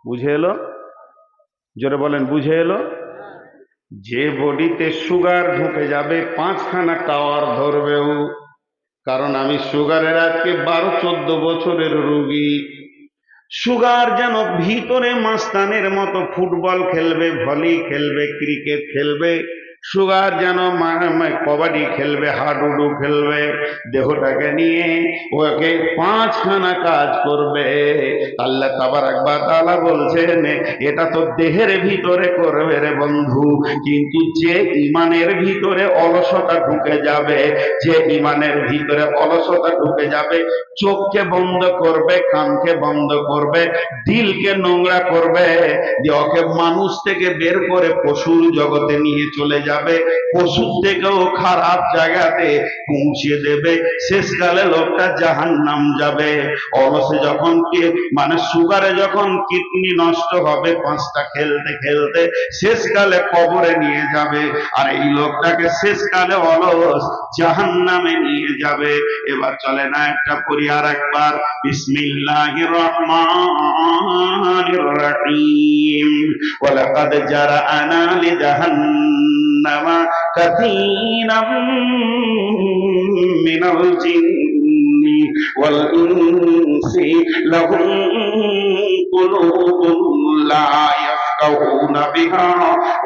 বুঝে এলো? জোরে বলেন, বুঝে এলো? যে বডিতে সুগার ঢুকে যাবে পাঁচখানা টাওয়ার ধরবেও। কারণ আমি সুগারের আজকে 12-14 বছরের রুগী। সুগার যেন ভিতরে মাস্তানের মতো ফুটবল খেলবে, ভলি খেলবে, ক্রিকেট খেলবে। সুগার যেন কবাডি খেলবে, হাডুডু খেলবে, দেহটাকে নিয়ে ওকে পাঁচখানা কাজ করবে। আল্লাহ তাবারাক ওয়া তাআলা বলছেন এটা তো দেহের ভিতরে করবে রে বন্ধু, কিন্তু যে ইমানের ভিতরে অলসতা ঢুকে যাবে, যে ইমানের ভিতরে অলসতা ঢুকে যাবে, চোখকে বন্ধ করবে, কানকে বন্ধ করবে, দিলকে নোংরা করবে, যে ওকে মানুষ থেকে বের করে পশুর জগতে নিয়ে চলে যাবে, পশুর থেকেও খারাপ জায়গাতে পৌঁছে দেবে। শেষকালে লোকটা জাহান্নাম যাবে। অলসে যখন সুগারে যখন কিডনি নষ্ট হবে পাঁচটা খেলতে খেলতে, শেষকালে কবরে নিয়ে যাবে। আর এই লোকটাকে শেষকালে অলস জাহান্নামে নিয়ে যাবে। এবার চলে না একটা পড়ি আর একবার, বিসমিল্লাহির রহমানির রহিম। ওয়ালাকাদ জারা'না লিজাহান্নামা কাসীরাম মিনাল জিন্নি ওয়াল ইনসি লাহুম কুলুবুন লা ইয়াফকাহুনা বিহা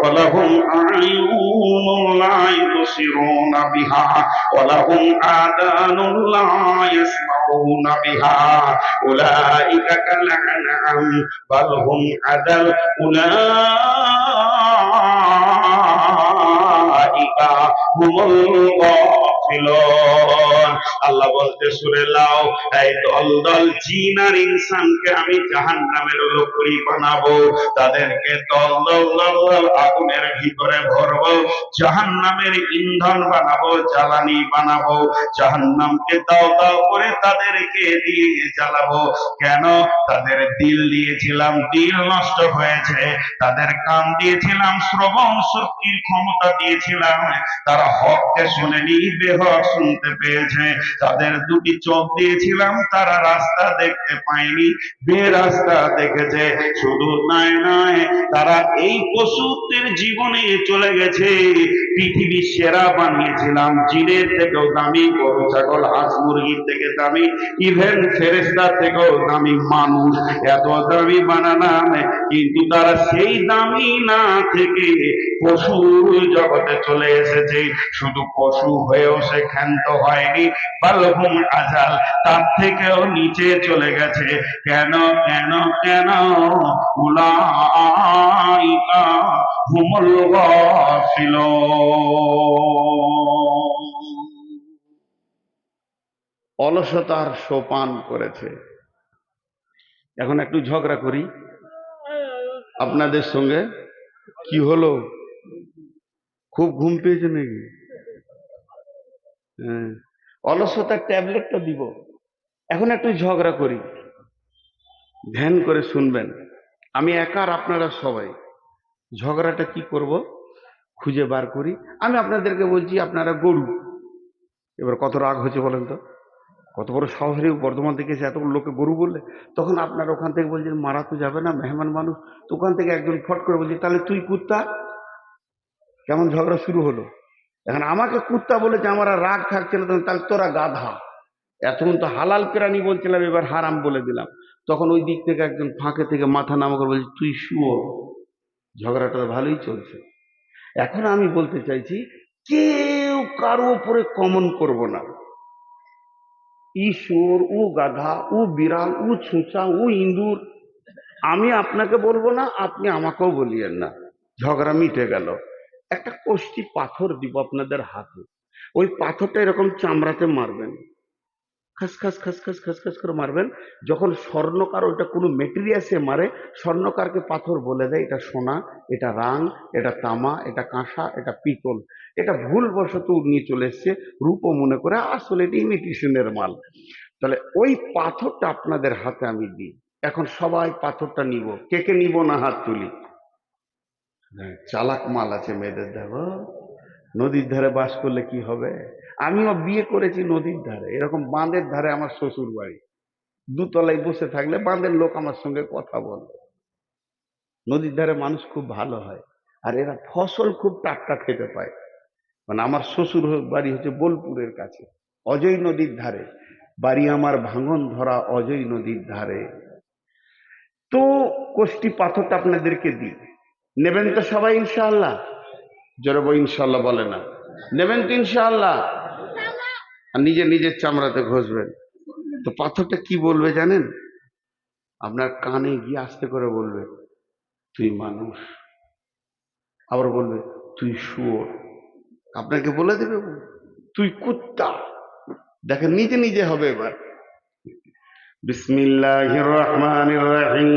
ওয়া লাহুম আ'য়ুনুন লা ইবসিরুনা বিহা ওয়া লাহুম আযানুন লা ইয়াসমাউনা বিহা উলাইকা কাল আনআম বাল হুম আদাল উলাইকা হুমুল গাফিলুন। আল্লাহ বলতে সূরা লাও, এই দল দল জিন আর ইনসানকে আমি জাহান্নামের লোকরি বানাবো, তাদেরকে দল দল দল দল আগুনের ভিতরে ভরবো, জাহান্নামের ইন্ধন বানাবো, জ্বালানি বানাবো, জাহান্নামকে দাও দাও করে তাদেরকে দিয়ে জ্বালাবো। কেন? তাদের দিল দিয়েছিলাম, দিল নষ্ট হয়েছে। তাদের কান দিয়েছিলাম, শ্রবণ শক্তির ক্ষমতা দিয়েছিলাম, তারা তারা হককে শুনেনি, বেহক শুনতে পেয়েছে। তাদের দুটি চোখ দিয়েছিলাম, তারা রাস্তা দেখতে পায়নি, বেরাস্তা দেখেছে। শুধু তাই নয়, তারা এই পশুদের জীবনে চলে গেছে। পৃথিবীর সেরা বানিয়েছিলাম, জিনের থেকেও দামি, গরু ছাগল হাঁস মুরগির থেকে দামি, ইভেন ফেরেশতার থেকেও দামি মানুষ, এত দামি বানালাম। কিন্তু তারা সেই দামি না থেকে পশুর জগতে চলে এসেছে। শুধু পশু হয়েও সে ক্ষান্ত হয়নি, বালহুম আজাল, তার থেকেও নিচে চলে গেছে। কেন কেন কেন? উলাইকা হুমুল গাফিলুন। অলসতার সোপান করেছে। এখন একটু ঝগড়া করি আপনাদের সঙ্গে। কি হলো, খুব ঘুম পেয়েছে নাকি? হ্যাঁ, অলসতার ট্যাবলেটটা দিব। এখন একটু ঝগড়া করি, ধ্যান করে শুনবেন। আমি একা আর আপনারা সবাই। ঝগড়াটা কি করব খুঁজে বার করি। আমি আপনাদেরকে বলছি আপনারা গরু। এবার কত রাগ হয়েছে বলেন তো? কত বড় সাহসী বর্ধমান থেকে এসে এত লোকে গরু বললে। তখন আপনারা ওখান থেকে বলছেন মারা তো যাবে না, মেহমান মানুষ। তো ওখান থেকে একজন ফট করে বলছে তাহলে তুই কুত্তা। কেমন ঝগড়া শুরু হলো। এখন আমাকে কুত্তা বলেছে, আমার আর রাগ থাকছে না, তাহলে তোরা গাধা। এতক্ষণ তো হালাল প্রাণী বলছিলাম, এবার হারাম বলে দিলাম। তখন ওই দিক থেকে একজন ফাঁকে থেকে মাথা নামা করে বলছে তুই শুয়ো। ঝগড়াটা ভালোই চলছে। এখন আমি বলতে চাইছি, কেউ কারো উপরে কমন করব না। ঈশ্বর, ও গাধা, ও বিড়াল, ও ছুঁচা, ও ইঁদুর, আমি আপনাকে বলবো না, আপনি আমাকেও বলিয়েন না। ঝগড়া মিটে গেল। একটা কষ্টি পাথর দিব আপনাদের হাতে। ওই পাথরটা এরকম চামড়াতে মারবেন, খাস খাস খাস খাস খাস খাস করে মারবেন। যখন স্বর্ণকার ওইটা কোনো মেটেরিয়ালসে মারে, স্বর্ণকারকে পাথর বলে দেয় এটা সোনা, এটা রাং, এটা তামা, এটা কাঁসা, এটা পিতল। এটা ভুলবশত নিয়ে চলে এসছে রূপ মনে করে, আসলে এটা ইমিটেশনের মাল। তাহলে ওই পাথরটা আপনাদের হাতে আমি দিই। এখন সবাই পাথরটা নিব। কে কে নিব না হাত তুলি। হ্যাঁ, চালাক মাল আছে মেয়েদের, দেখো নদীর ধারে বাস করলে কি হবে। আমিও বিয়ে করেছি নদীর ধারে, এরকম বাঁধের ধারে আমার শ্বশুর বাড়ি। দুতলায় বসে থাকলে বাঁধের লোক আমার সঙ্গে কথা বলে। নদীর ধারে মানুষ খুব ভালো হয়, আর এরা ফসল খুব টাটকা খেতে পায়। মানে আমার শ্বশুর বাড়ি হচ্ছে বোলপুরের কাছে, অজয় নদীর ধারে বাড়ি আমার, ভাঙন ধরা অজয় নদীর ধারে। তো কোষ্টি পাথরটা আপনাদেরকে দিই, নেবেন তো সবাই ইনশাআল্লাহ? জোরে বই ইনশাআল্লাহ বলে না, নেবেন তো ইনশাআল্লাহ? আর নিজে নিজের চামড়াতে ঘষবেন। তো পাথরটা কি বলবে জানেন? আপনার কানে গিয়ে আস্তে করে বলবে তুই মানুষ। আবার বলবে তুই শুয়োর। আপনাকে বলে দেবে তুই কুত্তা। দেখেন নিজে নিজে হবে এবার। বিসমিল্লাহির রহমানির রহিম।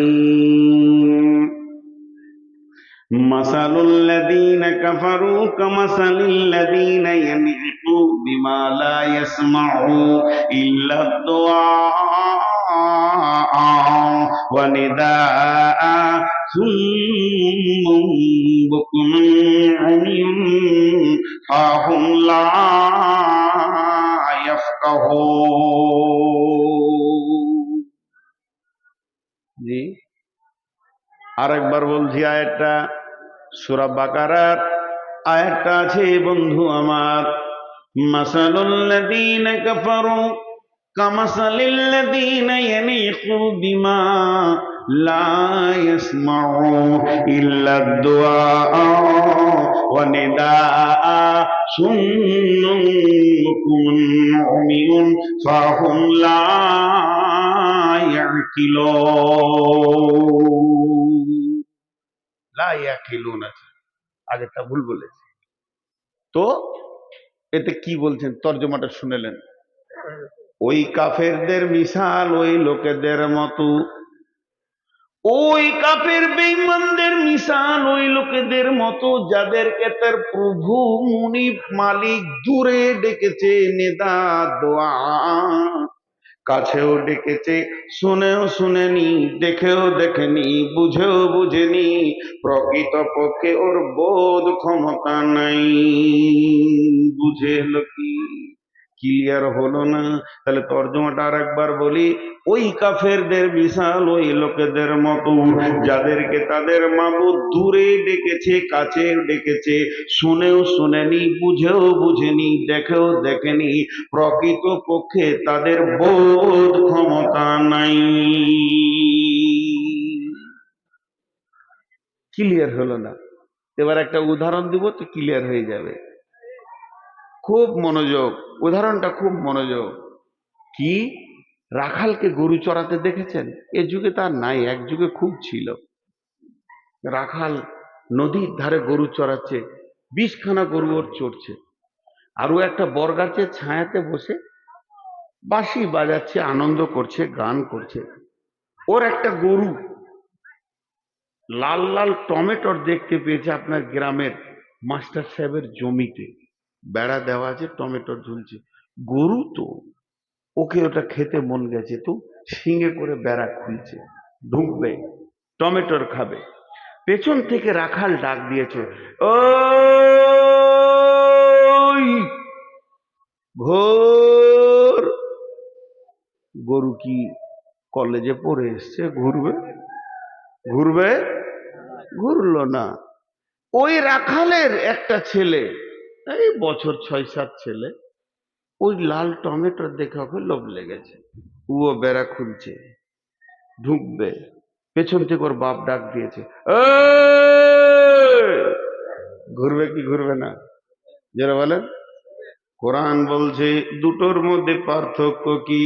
মাসালুল্লাযীনা কাফারু কামাসালিল্লাযীনা ইয়ানঈকু বিমা লা ইয়াসমাউ ইল্লা দুআ ওয়া নিদাআ সুম্মুম বুকুমুন উময়ুন ফাহুম লা ইয়াফকাহুন। জি, আরেকবার বলছি আয়াতটা, সূরা বাকারার আয়াতটা আছে বন্ধু আমার। মাসালুল্লাযীনা কাফারু কামাসালিল্লাযীনা ইয়ানঈকু বিমা লা ইয়াসমাউ ইল্লা দুআ ওয়া নিদাআ সুম্মুম বুকুমুন উময়ুন ফাহুম লা ইয়াকিলুন। লা ইয়াকিলুন আছে, আগেরটা ভুল বলেছি। তো এতে কি বলছেন তর্জমাটা শুনেলেন? ওই কাফেরদের মিশাল ওই লোকেদের মতো, ওই কাফের বেঈমানদের মিশাল ওই লোকেদের মতো যাদেরকে তার প্রভু মুনিব মালিক দূরে ডেকেছে নেদা দোয়া। কাছেও ডেকেছে, শুনেও শুনেনি, দেখেও দেখেনি, বুঝেও বুঝেনি, প্রকৃতপক্ষে ওর বোধ ক্ষমতা নাই। বুঝে এলো কি? ক্লিয়ার হলো না? তাহলে তর্জমাটা আর একবার বলি। ওই কাফেরদের বিশাল ওই লোকেদের মতো, যাদেরকে তাদের মাবুদ দূরে ডেকেছে, কাছে ডেকেছে, শুনেও শুনেনি, বুঝেও বুঝেনি, দেখেও দেখেনি, প্রকৃত পক্ষে তাদের বোধ ক্ষমতা নাই। ক্লিয়ার হলো না? এবার একটা উদাহরণ দিব তো ক্লিয়ার হয়ে যাবে। খুব মনোযোগ, উদাহরণটা খুব মনোযোগ। কি? রাখালকে গরু চড়াতে দেখেছেন? এ যুগে তার নাই, এক যুগে খুব ছিল। রাখাল নদীর ধারে গরু চড়াচ্ছে, 20খানা গরু ওর চড়ছে, আর ও একটা বরগাছের ছায়াতে বসে বাঁশি বাজাচ্ছে, আনন্দ করছে, গান করছে। ওর একটা গরু লাল লাল টমেটোর দেখতে পেয়েছে আপনার গ্রামের মাস্টার সাহেবের জমিতে, বেড়া দেওয়া আছে, টমেটোর ঝুলছে। গরু তো, ওকে ওটা খেতে মন গেছে, তো শিঙে করে বেড়া খুলছে, ঢুকবে, টমেটোর খাবে। পেছন থেকে রাখাল ডাক দিয়েছে, ওই ঘোর। গরু কি কলেজে পড়ে এসছে ঘুরবে? ঘুরবে? ঘুরলো না। ওই রাখালের একটা ছেলে, এই বছর 6-7 ছেলে, ওই লাল টমেটোর দেখে ওকে লোভ লেগেছে, ও বেড়া খুলছে, ঢুকবে, পেছন থেকে ওর বাপ ডাক দিয়েছে, "এই!" ঘুরবে কি ঘুরবে না? যারা বলেন। কোরআন বলছে দুটোর মধ্যে পার্থক্য কি?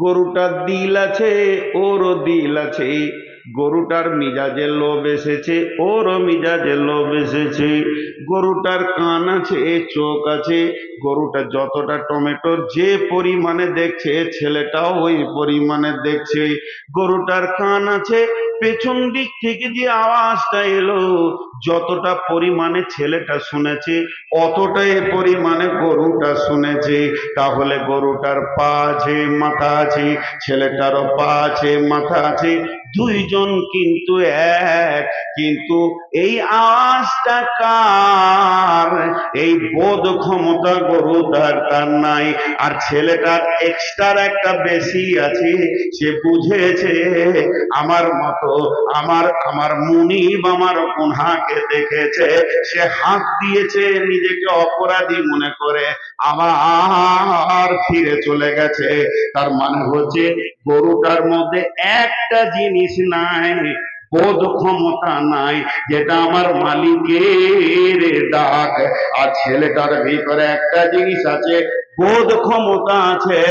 গরুটার দিল আছে, ওরও দিল আছে। গরুটার মিজাজে লোভ এসেছে, ওরও মিজাজে লোভ এসেছে। গরুটার কান আছে, চোখ আছে। গরুটা যতটা টমেটোর যে পরিমাণে দেখছে, ছেলেটাও ওই পরিমাণে দেখছে। গরুটার কান আছে, পেছন দিক থেকে যে আওয়াজটা এলো, যতটা পরিমাণে ছেলেটা শুনেছে, অতটাই পরিমাণে গরুটা শুনেছে। তাহলে গরুটার পা আছে, মাথা আছে, ছেলেটারও পা আছে, মাথা আছে, দুইজন কিন্তু এক। কিন্তু এই আওয়াজটা কার? এই বোধ ক্ষমতা গরুটার তার নাই, আর ছেলেটার এক্সট্রা একটা বেশি আছে। সে বুঝেছে আমার মতো, আমার আমার মুনিব আমার গুনহাকে দেখেছে, সে হাত দিয়েছে, নিজেকে অপরাধী মনে করে আবার ফিরে চলে গেছে। তার মানে হচ্ছে গরুটার মধ্যে একটা জিনিস নাই, বোধ ক্ষমতা নাই, যেটা আমার মালিকের ডাক। আর ছেলেটার ভিতরে একটা জিনিস আছে, বোধ ক্ষমতা আছে,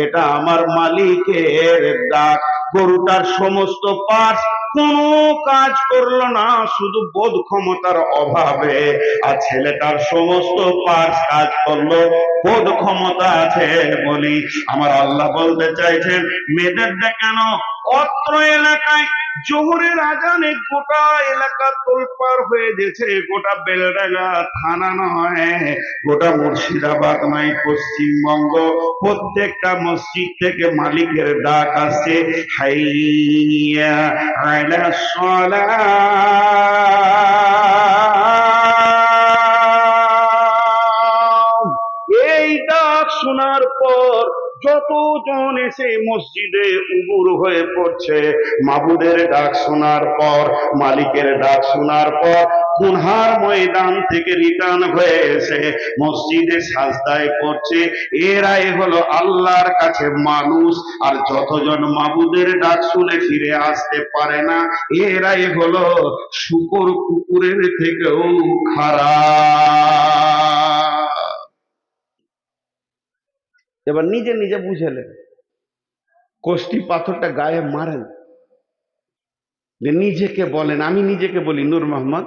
এটা আমার মালিকের ডাক। গরুটার সমস্ত পার্টস কোনো কাজ করলো না, শুধু বোধ ক্ষমতার অভাবে। আর ছেলেটার সমস্ত পার্টস কাজ করলো, বোধ ক্ষমতা আছে বলি। আমার আল্লাহ বলতে চাইছেন, মেয়েদের দেখানো অত্র এলাকায় জোহরের আজানে গোটা এলাকা তোলপাড় হয়ে গেছে। গোটা বেলডাঙ্গা থানা নয়, গোটা মুর্শিদাবাদ নয়, পশ্চিমবঙ্গ, প্রত্যেকটা মসজিদ থেকে মালিকের ডাক আসছে, হাইয়া আলা সালাহ। এই ডাক শোনার পর যতজন এসে মসজিদে উবুর হয়ে পড়ছে, মাবুদের ডাক শোনার পর, মালিকের ডাক শোনার পর, গুনহার ময়দান থেকে রিটার্ন হয়ে এসে মসজিদে সাজদায় পড়ছে। এরাই হলো আল্লাহর কাছে মানুষ। আর যতজন মাবুদের ডাক শুনে ফিরে আসতে পারে না, এরাই হলো শূকর কুকুরের থেকেও খারাপ। এবার নিজে নিজে বুঝেলেন, কষ্টি পাথরটা গায়ে মারেন, যে নিজেকে বলেন। আমি নিজেকে বলি, নূর মোহাম্মদ,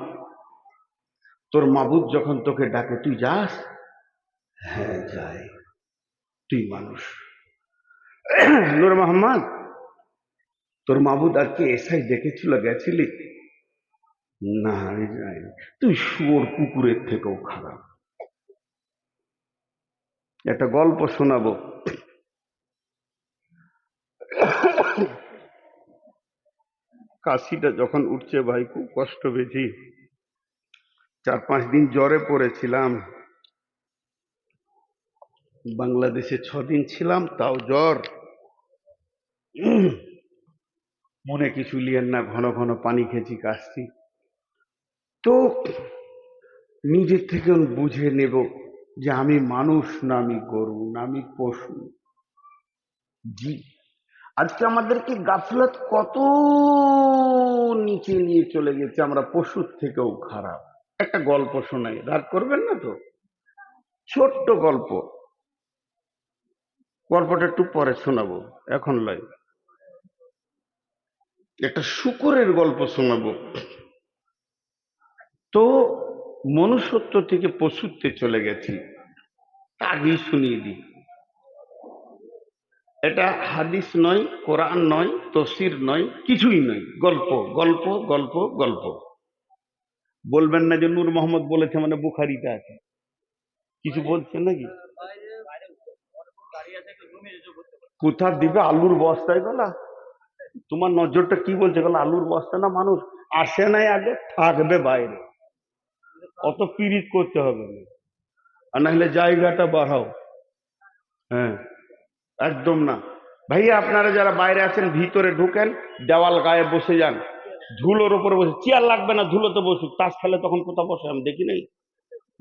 তোর মাবুদ যখন তোকে ডাকে তুই যাস? হ্যাঁ যাই। তুই মানুষ। নূর মোহাম্মদ, তোর মাবুদ আজকে এসআই ডেকেছিল, গেছিলি? না আমি যাইনি। তুই শুয়োর কুকুরের থেকেও খারাপ। একটা গল্প শোনাবো। কাশিটা যখন উঠছে ভাই খুব কষ্ট পেয়েছি। 4-5 দিন জ্বরে পড়েছিলাম। বাংলাদেশে 6 দিন ছিলাম, তাও জ্বর। মনে কিছু লিয়েন না, ঘন ঘন পানি খেয়েছি, কাশছি। তো নিজের থেকে বুঝে নেব যে আমি মানুষ না আমি গরু না আমি পশু। জি, আজকে আমাদেরকে গাফলত কত নিচে নিয়ে চলে গেছে, আমরা পশুর থেকেও খারাপ। একটা গল্প শোনাই, রাগ করবেন না তো? ছোট্ট গল্প, গল্পটা একটু পরে শোনাবো, এখন লাই। একটা শূকরের গল্প শোনাবো। তো মনুষ্যত্ব থেকে পশুত্বে চলে গেছি, আগেই শুনিয়ে দিই। এটা হাদিস নয়, কোরআন নয়, তফসির নয়, কিছুই নয়, গল্প গল্প গল্প গল্প। বলবেন না যে নূর মোহাম্মদ বলেছে মানে বুখারিতে আছে, কিছু বলছেন নাকি? কোথা দিবে আলুর বস্তায় গলা? তোমার নজরটা কি বলছে, গলা আলুর বস্তা না মানুষ? আসে নাই আগে, থাকবে বাইরে, অত পিরিত করতে হবে না, আর না হলে জায়গাটা বাড়াও। হ্যাঁ, একদম না। ভাইয়া আপনারা যারা বাইরে আছেন ভিতরে ঢুকেন, দেওয়াল গায়ে বসে যান, ধুলোর উপরে বসে, চেয়ার লাগবে না, ধুলোতে বসুক। তাস খেলে তখন কোথাও বসে আমি দেখি নাই,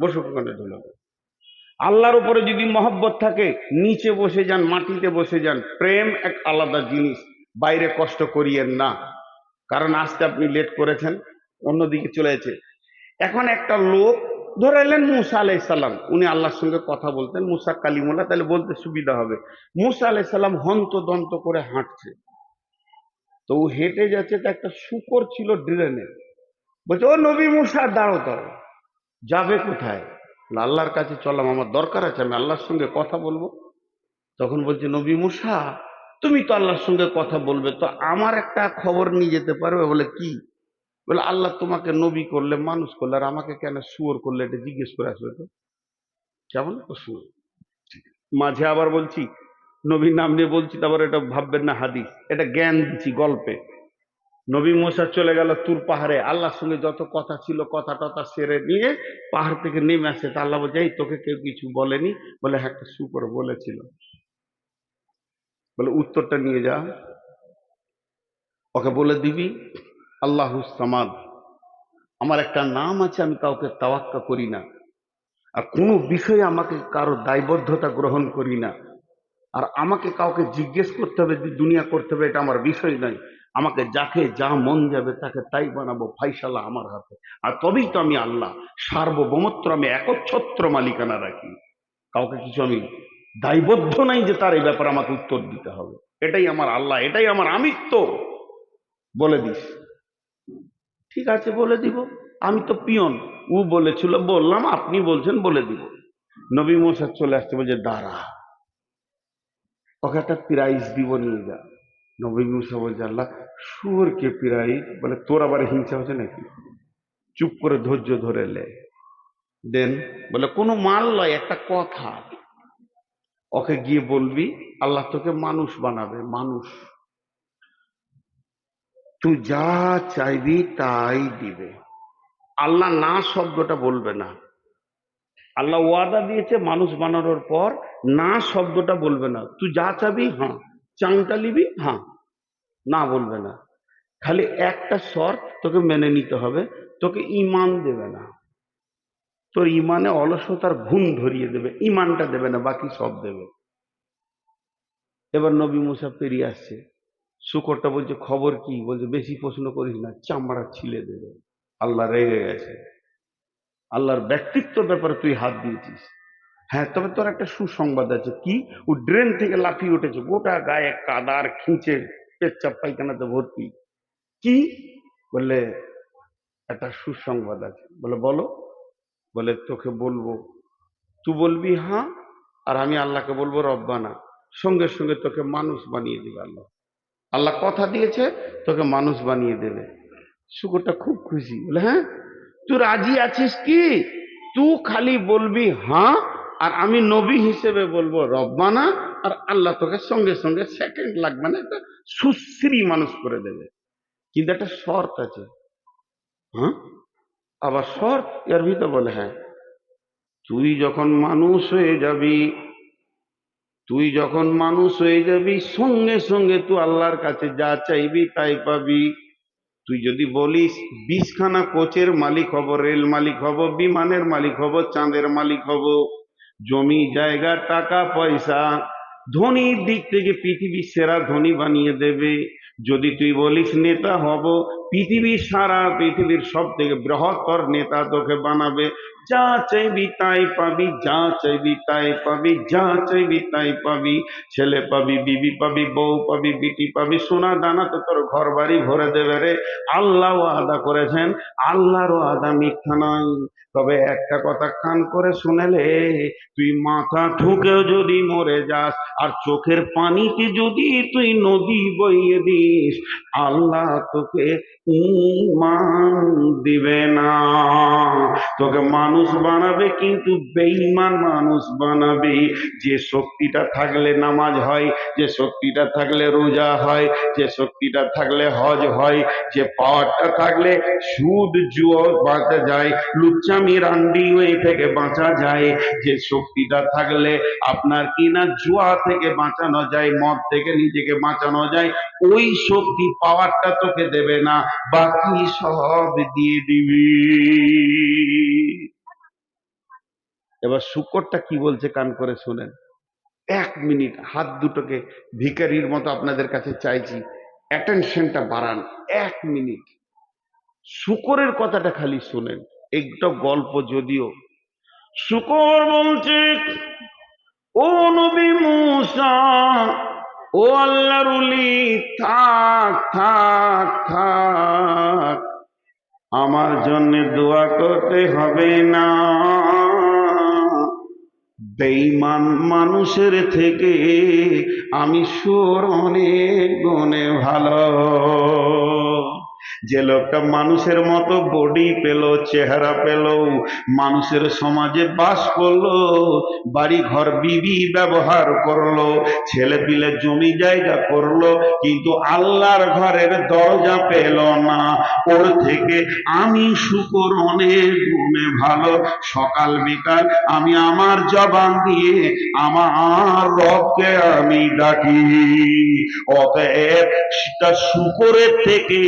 বসুক ওখানে ধুলো। আল্লাহর উপরে যদি মহব্বত থাকে নিচে বসে যান, মাটিতে বসে যান। প্রেম এক আলাদা জিনিস, বাইরে কষ্ট করিয়েন না, কারণ আসতে আপনি লেট করেছেন, অন্যদিকে চলে গেছে। এখন একটা লোক ধরে এলেন মুসা আলাইসাল্লাম, উনি আল্লাহর সঙ্গে কথা বলতেন, মুসা কালিমুল্লাহ, তাহলে বলতে সুবিধা হবে। মুসা আলাইসাল্লাম হন্তদন্ত করে হাঁটছে, তো ও হেঁটে যাচ্ছে, তো একটা শূকর ছিল ড্রেনে, বলছে ও নবী মুসা দাঁড়ো দাঁড়ো। যাবে কোথায়? আল্লাহর কাছে চললাম, আমার দরকার আছে, আমি আল্লাহর সঙ্গে কথা বলবো। তখন বলছে নবী মুসা, তুমি তো আল্লাহর সঙ্গে কথা বলবে, তো আমার একটা খবর নিয়ে যেতে পারবে? বলে কি? বলে আল্লাহ তোমাকে নবী করলে, মানুষ করলে, আর আমাকে কেন শুয়োর করলে, এটা জিজ্ঞেস করে আসবে তো। কেমন প্রশ্ন! মাঝে আবার বলছি, নবীর নাম নিয়ে বলছি, তারপর এটা ভাববেন না হাদিস, এটা জ্ঞান দিচ্ছি গল্পে। নবী মুসা চলে গেল তুর পাহাড়ে, আল্লাহর সঙ্গে যত কথা ছিল কথা টথা সেরে নিয়ে পাহাড় থেকে নেমে আসে, তা আল্লাহ বলছে এই তোকে কেউ কিছু বলেনি? বলে হ্যাঁ, একটা শুকর বলেছিল। বলে উত্তরটা নিয়ে যা, ওকে বলে দিবি আল্লাহুস সামাদ, আমার একটা নাম আছে, আমি কাউকে তাওয়াক্কা করি না, আর কোনো বিষয়ে আমাকে কারো দায়বদ্ধতা গ্রহণ করি না, আর আমাকে কাউকে জিজ্ঞেস করতে হবে যে দুনিয়া করতে হবে, এটা আমার বিষয় নয়। আমাকে যাকে যা মন যাবে তাকে তাই বানাবো, ফাইসালা আমার হাতে। আর তবেই তো আমি আল্লাহ, সার্বভৌমত্ব আমি একচ্ছত্র মালিকানা রাখি, কাউকে কিছু আমি দায়বদ্ধ নাই যে তার এই ব্যাপারে আমাকে উত্তর দিতে হবে। এটাই আমার আল্লাহ, এটাই আমার আমিত্ব, বলে দিস। ঠিক আছে বলে দিব, আমি তো পিয়ন, ও বলেছিল বললাম, আপনি বলছেন বলে দিব। নবী মুসা চলে আসছে, বলছে দাঁড়া, ওকে একটা প্রাইজ দিব, নিয়ে যা। নবী মুসা বলছে আল্লাহ, শুয়োরকে প্রাইজ? বলে তোর আবার হিংসা হচ্ছে নাকি? চুপ করে ধৈর্য ধরে লে, দেন। বলে কোনো মাল নয়, একটা কথা, ওকে গিয়ে বলবি আল্লাহ তোকে মানুষ বানাবে, মানুষ, তুই যা চাইবি তাই দিবে। আল্লাহ না শব্দটা বলবে না, আল্লাহ ওয়াদা দিয়েছে মানুষ বানানোর পর, না শব্দটা বলবে না। তুই যা চাবি হ্যাঁ, চাংটা নিবি হ্যাঁ, না বলবে না। খালি একটা শর্ত তোকে মেনে নিতে হবে, তোকে ইমান দেবে না, তোর ইমানে অলসতার ঘুম ধরিয়ে দেবে, ইমানটা দেবে না, বাকি সব দেবে। এবার নবী মুসা পেরিয়ে আসছে, শুকরটা বলছে খবর কি? বলছে বেশি প্রশ্ন করিস না, চামড়া ছিলে দেবে। আল্লাহ রেগে গেছে, আল্লাহর ব্যক্তিত্ব ব্যাপারে তুই হাত দিয়েছিস। হ্যাঁ, তবে তোর একটা সুসংবাদ আছে। কি? ও ড্রেন থেকে লাফিয়ে উঠেছে, গোটা গায়ে কাদার খিঁচে পেচ্ছাপ পায়খানাতে ভর্তি। কি? বললে একটা সুসংবাদ আছে। বলে বলো। বলে তোকে বলবো, তুই বলবি হ্যাঁ, আর আমি আল্লাহকে বলবো রব্বানা, সঙ্গে সঙ্গে তোকে মানুষ বানিয়ে দেবে আল্লাহ। আল্লাহ কথা দিয়েছে তোকে মানুষ বানিয়ে দেবে। শুকরটা খুব খুশি, বলে হ্যাঁ, তুই রাজি আছিস কি? তুই খালি বলবি হ্যাঁ, আর আমি নবী হিসেবে বলবো রব্বানা, আর আল্লাহ তোকে সঙ্গে সঙ্গে সেকেন্ড লাগবে না, একটা সুশ্রী মানুষ করে দেবে। কিন্তু একটা শর্ত আছে। হ্যাঁ, আবার শর্ত এর ভিতর বলে, হ্যাঁ, তুই যখন মানুষ হয়ে যাবি, তুই যখন মানুষ হয়ে যাবি সঙ্গে সঙ্গে তুই আল্লাহর কাছে যা চাইবি তাই পাবি। তুই যদি বলিস 20খানা কোচের মালিক হব, রেল মালিক হব, বিমানের মালিক হব, চাঁদের মালিক হব, জমি জায়গা টাকা পয়সা, ধনীর দিক থেকে পৃথিবীর সেরা ধনী বানিয়ে দেবে। যদি তুই বলিস নেতা হব, পৃথিবীর সারা পৃথিবীর সব থেকে বৃহত্তর নেতা তোকে বানাবে। যা চাইবি তাই পাবি, যা চাইবি তাই পাবি, যা চাইবি তাই পাবি। ছেলে পাবি, বিবি পাবি, বউ পাবি, বিটি পাবি, সোনা দানা তো তোর ঘর বাড়ি ভরে দেবে রে। আল্লাহ ওয়াদা করেছেন, আল্লাহর ওয়াদা মিথ্যা নয়। তবে একটা কথা কান করে শুনেলে, তুই মাথা ঠুকেও যদি মরে যাস আর চোখের পানিতে যদি তুই নদী বইয়ে দিস, আল্লাহ তোকে ঈমান দিবে না। তোকে মানুষ বানাবে কিন্তু বেঈমান মানুষ বানাবে। যে শক্তিটা থাকলে নামাজ হয়, যে শক্তিটা থাকলে রোজা হয়, যে শক্তিটা থাকলে হজ হয়, যে পাওয়ারটা থাকলে সুদ জুয়া বাঁচা যায়, লুচ্চামি রান্ডি ওই থেকে বাঁচা যায়, যে শক্তিটা থাকলে আপনার কিনা জুয়া থেকে বাঁচানো যায়, মদ থেকে নিজেকে বাঁচানো যায়, ওই শক্তি পাওয়ারটা তোকে দেবে না, বাকি সব দিয়ে দিবি। এবার শুকরটা কি বলছে কান করে শুনেন। 1 মিনিট হাত দুটোকে ভিখারির মতো আপনাদের কাছে চাইছি, অ্যাটেনশনটা বাড়ান। 1 মিনিট শুকরের কথাটা খালি শুনেন, একটা গল্প যদিও। শুকর বলছে, ও নবী মূসা, ও আল্লাহর ওলি, থাক থাক থাক, আমার জন্য দোয়া করতে হবে না। বেঈমান মানুষের থেকে আমি শুয়োর অনেক গুণে ভালো। যে লোকটা মানুষের মতো বডি পেল, চেহারা পেল, মানুষের সমাজে বাস করলো, বাড়ি ঘর বিবি ব্যবহার করলো, ছেলে পিলে জমি জায়গা করলো, কিন্তু আল্লাহর ঘরের দরজা পেল না, ওর থেকে আমি শুকর অনেক গুণে ভালো। সকাল বিকাল আমি আমার জবান দিয়ে আমার রবকে আমি ডাকি। অতএব সেটা শুকরের থেকে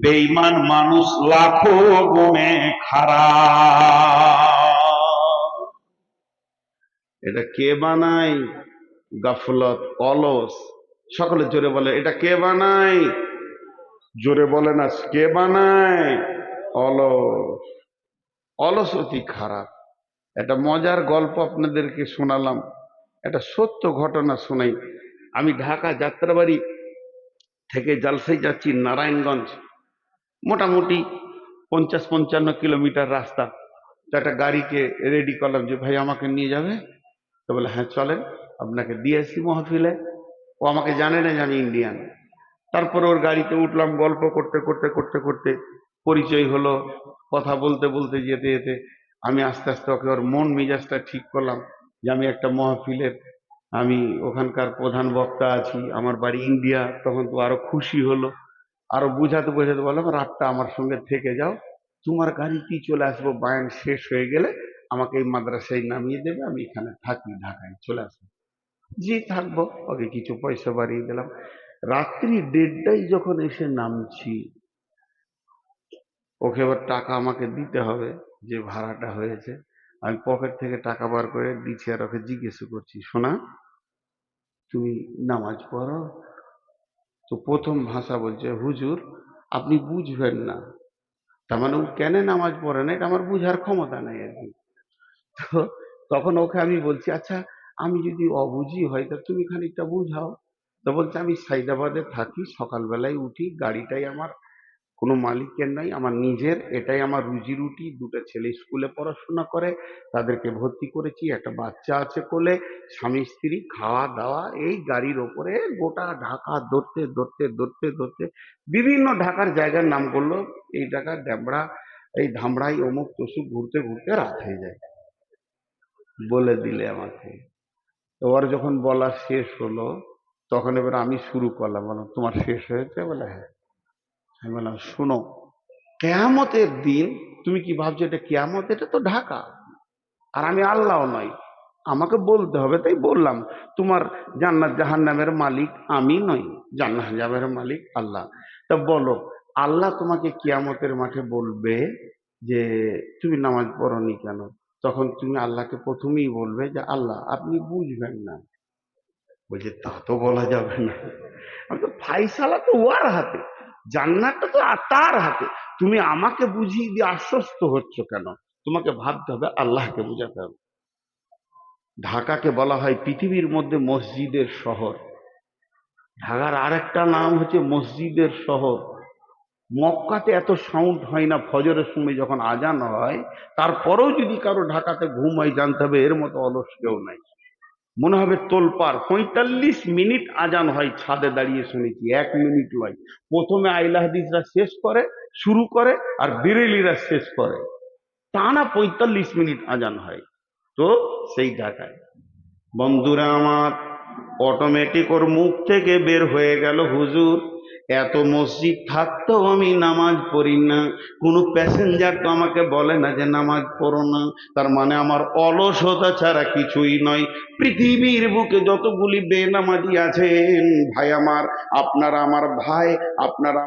বেঈমান মানুষ লাখো গুণে খারাপ। এটা কে বানায়? গাফলত, অলস। সকলে জোরে বলে, এটা কে বানায়? জোরে বলে না, কে বানায়? অলস। অলস অতি খারাপ। একটা মজার গল্প আপনাদেরকে শোনালাম, একটা সত্য ঘটনা শোনাই। আমি ঢাকা যাত্রাবাড়ি থেকে জালসাই যাচ্ছি নারায়ণগঞ্জ, মোটামুটি 50-55 কিলোমিটার রাস্তা। তো একটা গাড়িকে রেডি করলাম যে ভাই আমাকে নিয়ে যাবে। তো বলে হ্যাঁ চলেন, আপনাকে দিয়ে আসি মহফিলে। ও আমাকে জানে না যে আমি ইন্ডিয়ান। তারপরে ওর গাড়িতে উঠলাম, গল্প করতে করতে করতে করতে পরিচয় হলো। কথা বলতে বলতে যেতে যেতে আমি আস্তে আস্তে ওকে ওর মন মেজাজটা ঠিক করলাম যে আমি একটা মহফিলের, আমি ওখানকার প্রধান বক্তা আছি, আমার বাড়ি ইন্ডিয়া। তখন তো আরো খুশি হলো, আরো বুঝাতে বোঝাতে বললাম রাতটা আমার সঙ্গে থেকে যাও, তোমার গাড়িতেই চলে আসবো, বায়ান শেষ হয়ে গেলে আমাকে এই মাদ্রাসায় নামিয়ে দেবে, আমি এখানে থাকি, ঢাকায় চলে আসবো। জি থাকবো। ওকে কিছু পয়সা বাড়িয়ে দিলাম। রাত্রি 1:30টায় যখন এসে নামছি, ওকে এবার টাকা আমাকে দিতে হবে, যে ভাড়াটা হয়েছে। আমি পকেট থেকে টাকা বার করে দিচ্ছি আর ওকে জিজ্ঞেস করছি, শোনা, তুমি নামাজ পড়ো? তো প্রথম ভাষা বলছে, হুজুর আপনি বুঝবেন না। তার মানে ও কেন নামাজ পড়ে না এটা আমার বুঝার ক্ষমতা নাই আর কি। তো তখন ওকে আমি বলছি, আচ্ছা আমি যদি অবুঝি হয় তা তুমি খানিকটা বুঝাও। তো বলছে, আমি সাইদাবাদে থাকি, সকালবেলায় উঠি, গাড়িটাই আমার, কোনো মালিকের নাই, আমার নিজের, এটাই আমার রুজি রুটি। দুটো ছেলে স্কুলে পড়াশোনা করে, তাদেরকে ভর্তি করেছি, একটা বাচ্চা আছে কোলে, স্বামী স্ত্রী, খাওয়া দাওয়া এই গাড়ির ওপরে। গোটা ঢাকা ধরতে ধরতে ধরতে ধরতে বিভিন্ন ঢাকার জায়গার নাম করলো, এই ঢাকা ড্যাবড়া, এই ধামড়াই, অমুক তসুক, ঘুরতে ঘুরতে রাত হয়ে যায়। বলে দিলে আমাকে। তো ওর যখন বলা শেষ হলো, তখন এবার আমি শুরু করলাম, বললাম তোমার শেষ হয়েছে? বলে হ্যাঁ। আমি বললাম শোনো, কেয়ামতের দিন তুমি কি ভাবছো এটা কেয়ামত? এটা তো ঢাকা, আর আমি আল্লাহ নই, আমাকে বলতে হবে, তাই বললাম। তোমার জান্নাত জাহান্নামের মালিক আমি নই, জান্নাত জাহান্নামের মালিক আল্লাহ। তা বলো, আল্লাহ তোমাকে কিয়ামতের মাঠে বলবে যে তুমি নামাজ পড়োনি কেন? তখন তুমি আল্লাহকে প্রথমেই বলবে যে আল্লাহ আপনি বুঝবেন না। বলছে তা তো বলা যাবে না। আমি তো ফাইসালা তো ওর হাতে, জান্নাতটা তো তার হাতে। তুমি আমাকে বুঝিয়ে দিয়ে আশ্বস্ত হচ্ছ কেন? তোমাকে ভাবতে হবে, আল্লাহকে বুঝাতে হবে। ঢাকাকে বলা হয় পৃথিবীর মধ্যে মসজিদের শহর। ঢাকার আরেকটা নাম হচ্ছে মসজিদের শহর। মক্কাতে এত সাউন্ড হয় না ফজরের সময় যখন আজান হয়, তারপরেও যদি কারো ঢাকাতে ঘুম হয়, জানতে হবে এর মতো অলস কেউ নাই। মনে হবে তোলপাড়। 45 মিনিট আজান হয়, ছাদে দাঁড়িয়ে শুনেছি, 1 মিনিট নয়। প্রথমে আইলা হাদিসরা শেষ করে, শুরু করে, আর বিরেলিরা শেষ করে, টানা 45 মিনিট আজান হয়। তো সেই ঢাকায় বন্ধুরা আমার, অটোমেটিক ওর মুখ থেকে বের হয়ে গেল, হুজুর এত মসজিদ থাকতেও আমি নামাজ পড়ি না, কোনো প্যাসেঞ্জার তো আমাকে বলে না যে নামাজ পড়ো না। তার মানে আমার অলসতা ছাড়া কিছুই নয়। পৃথিবীর বুকে যতগুলি বেনামাজি আছেন ভাই আমার, আপনারা আমার ভাই, আপনারা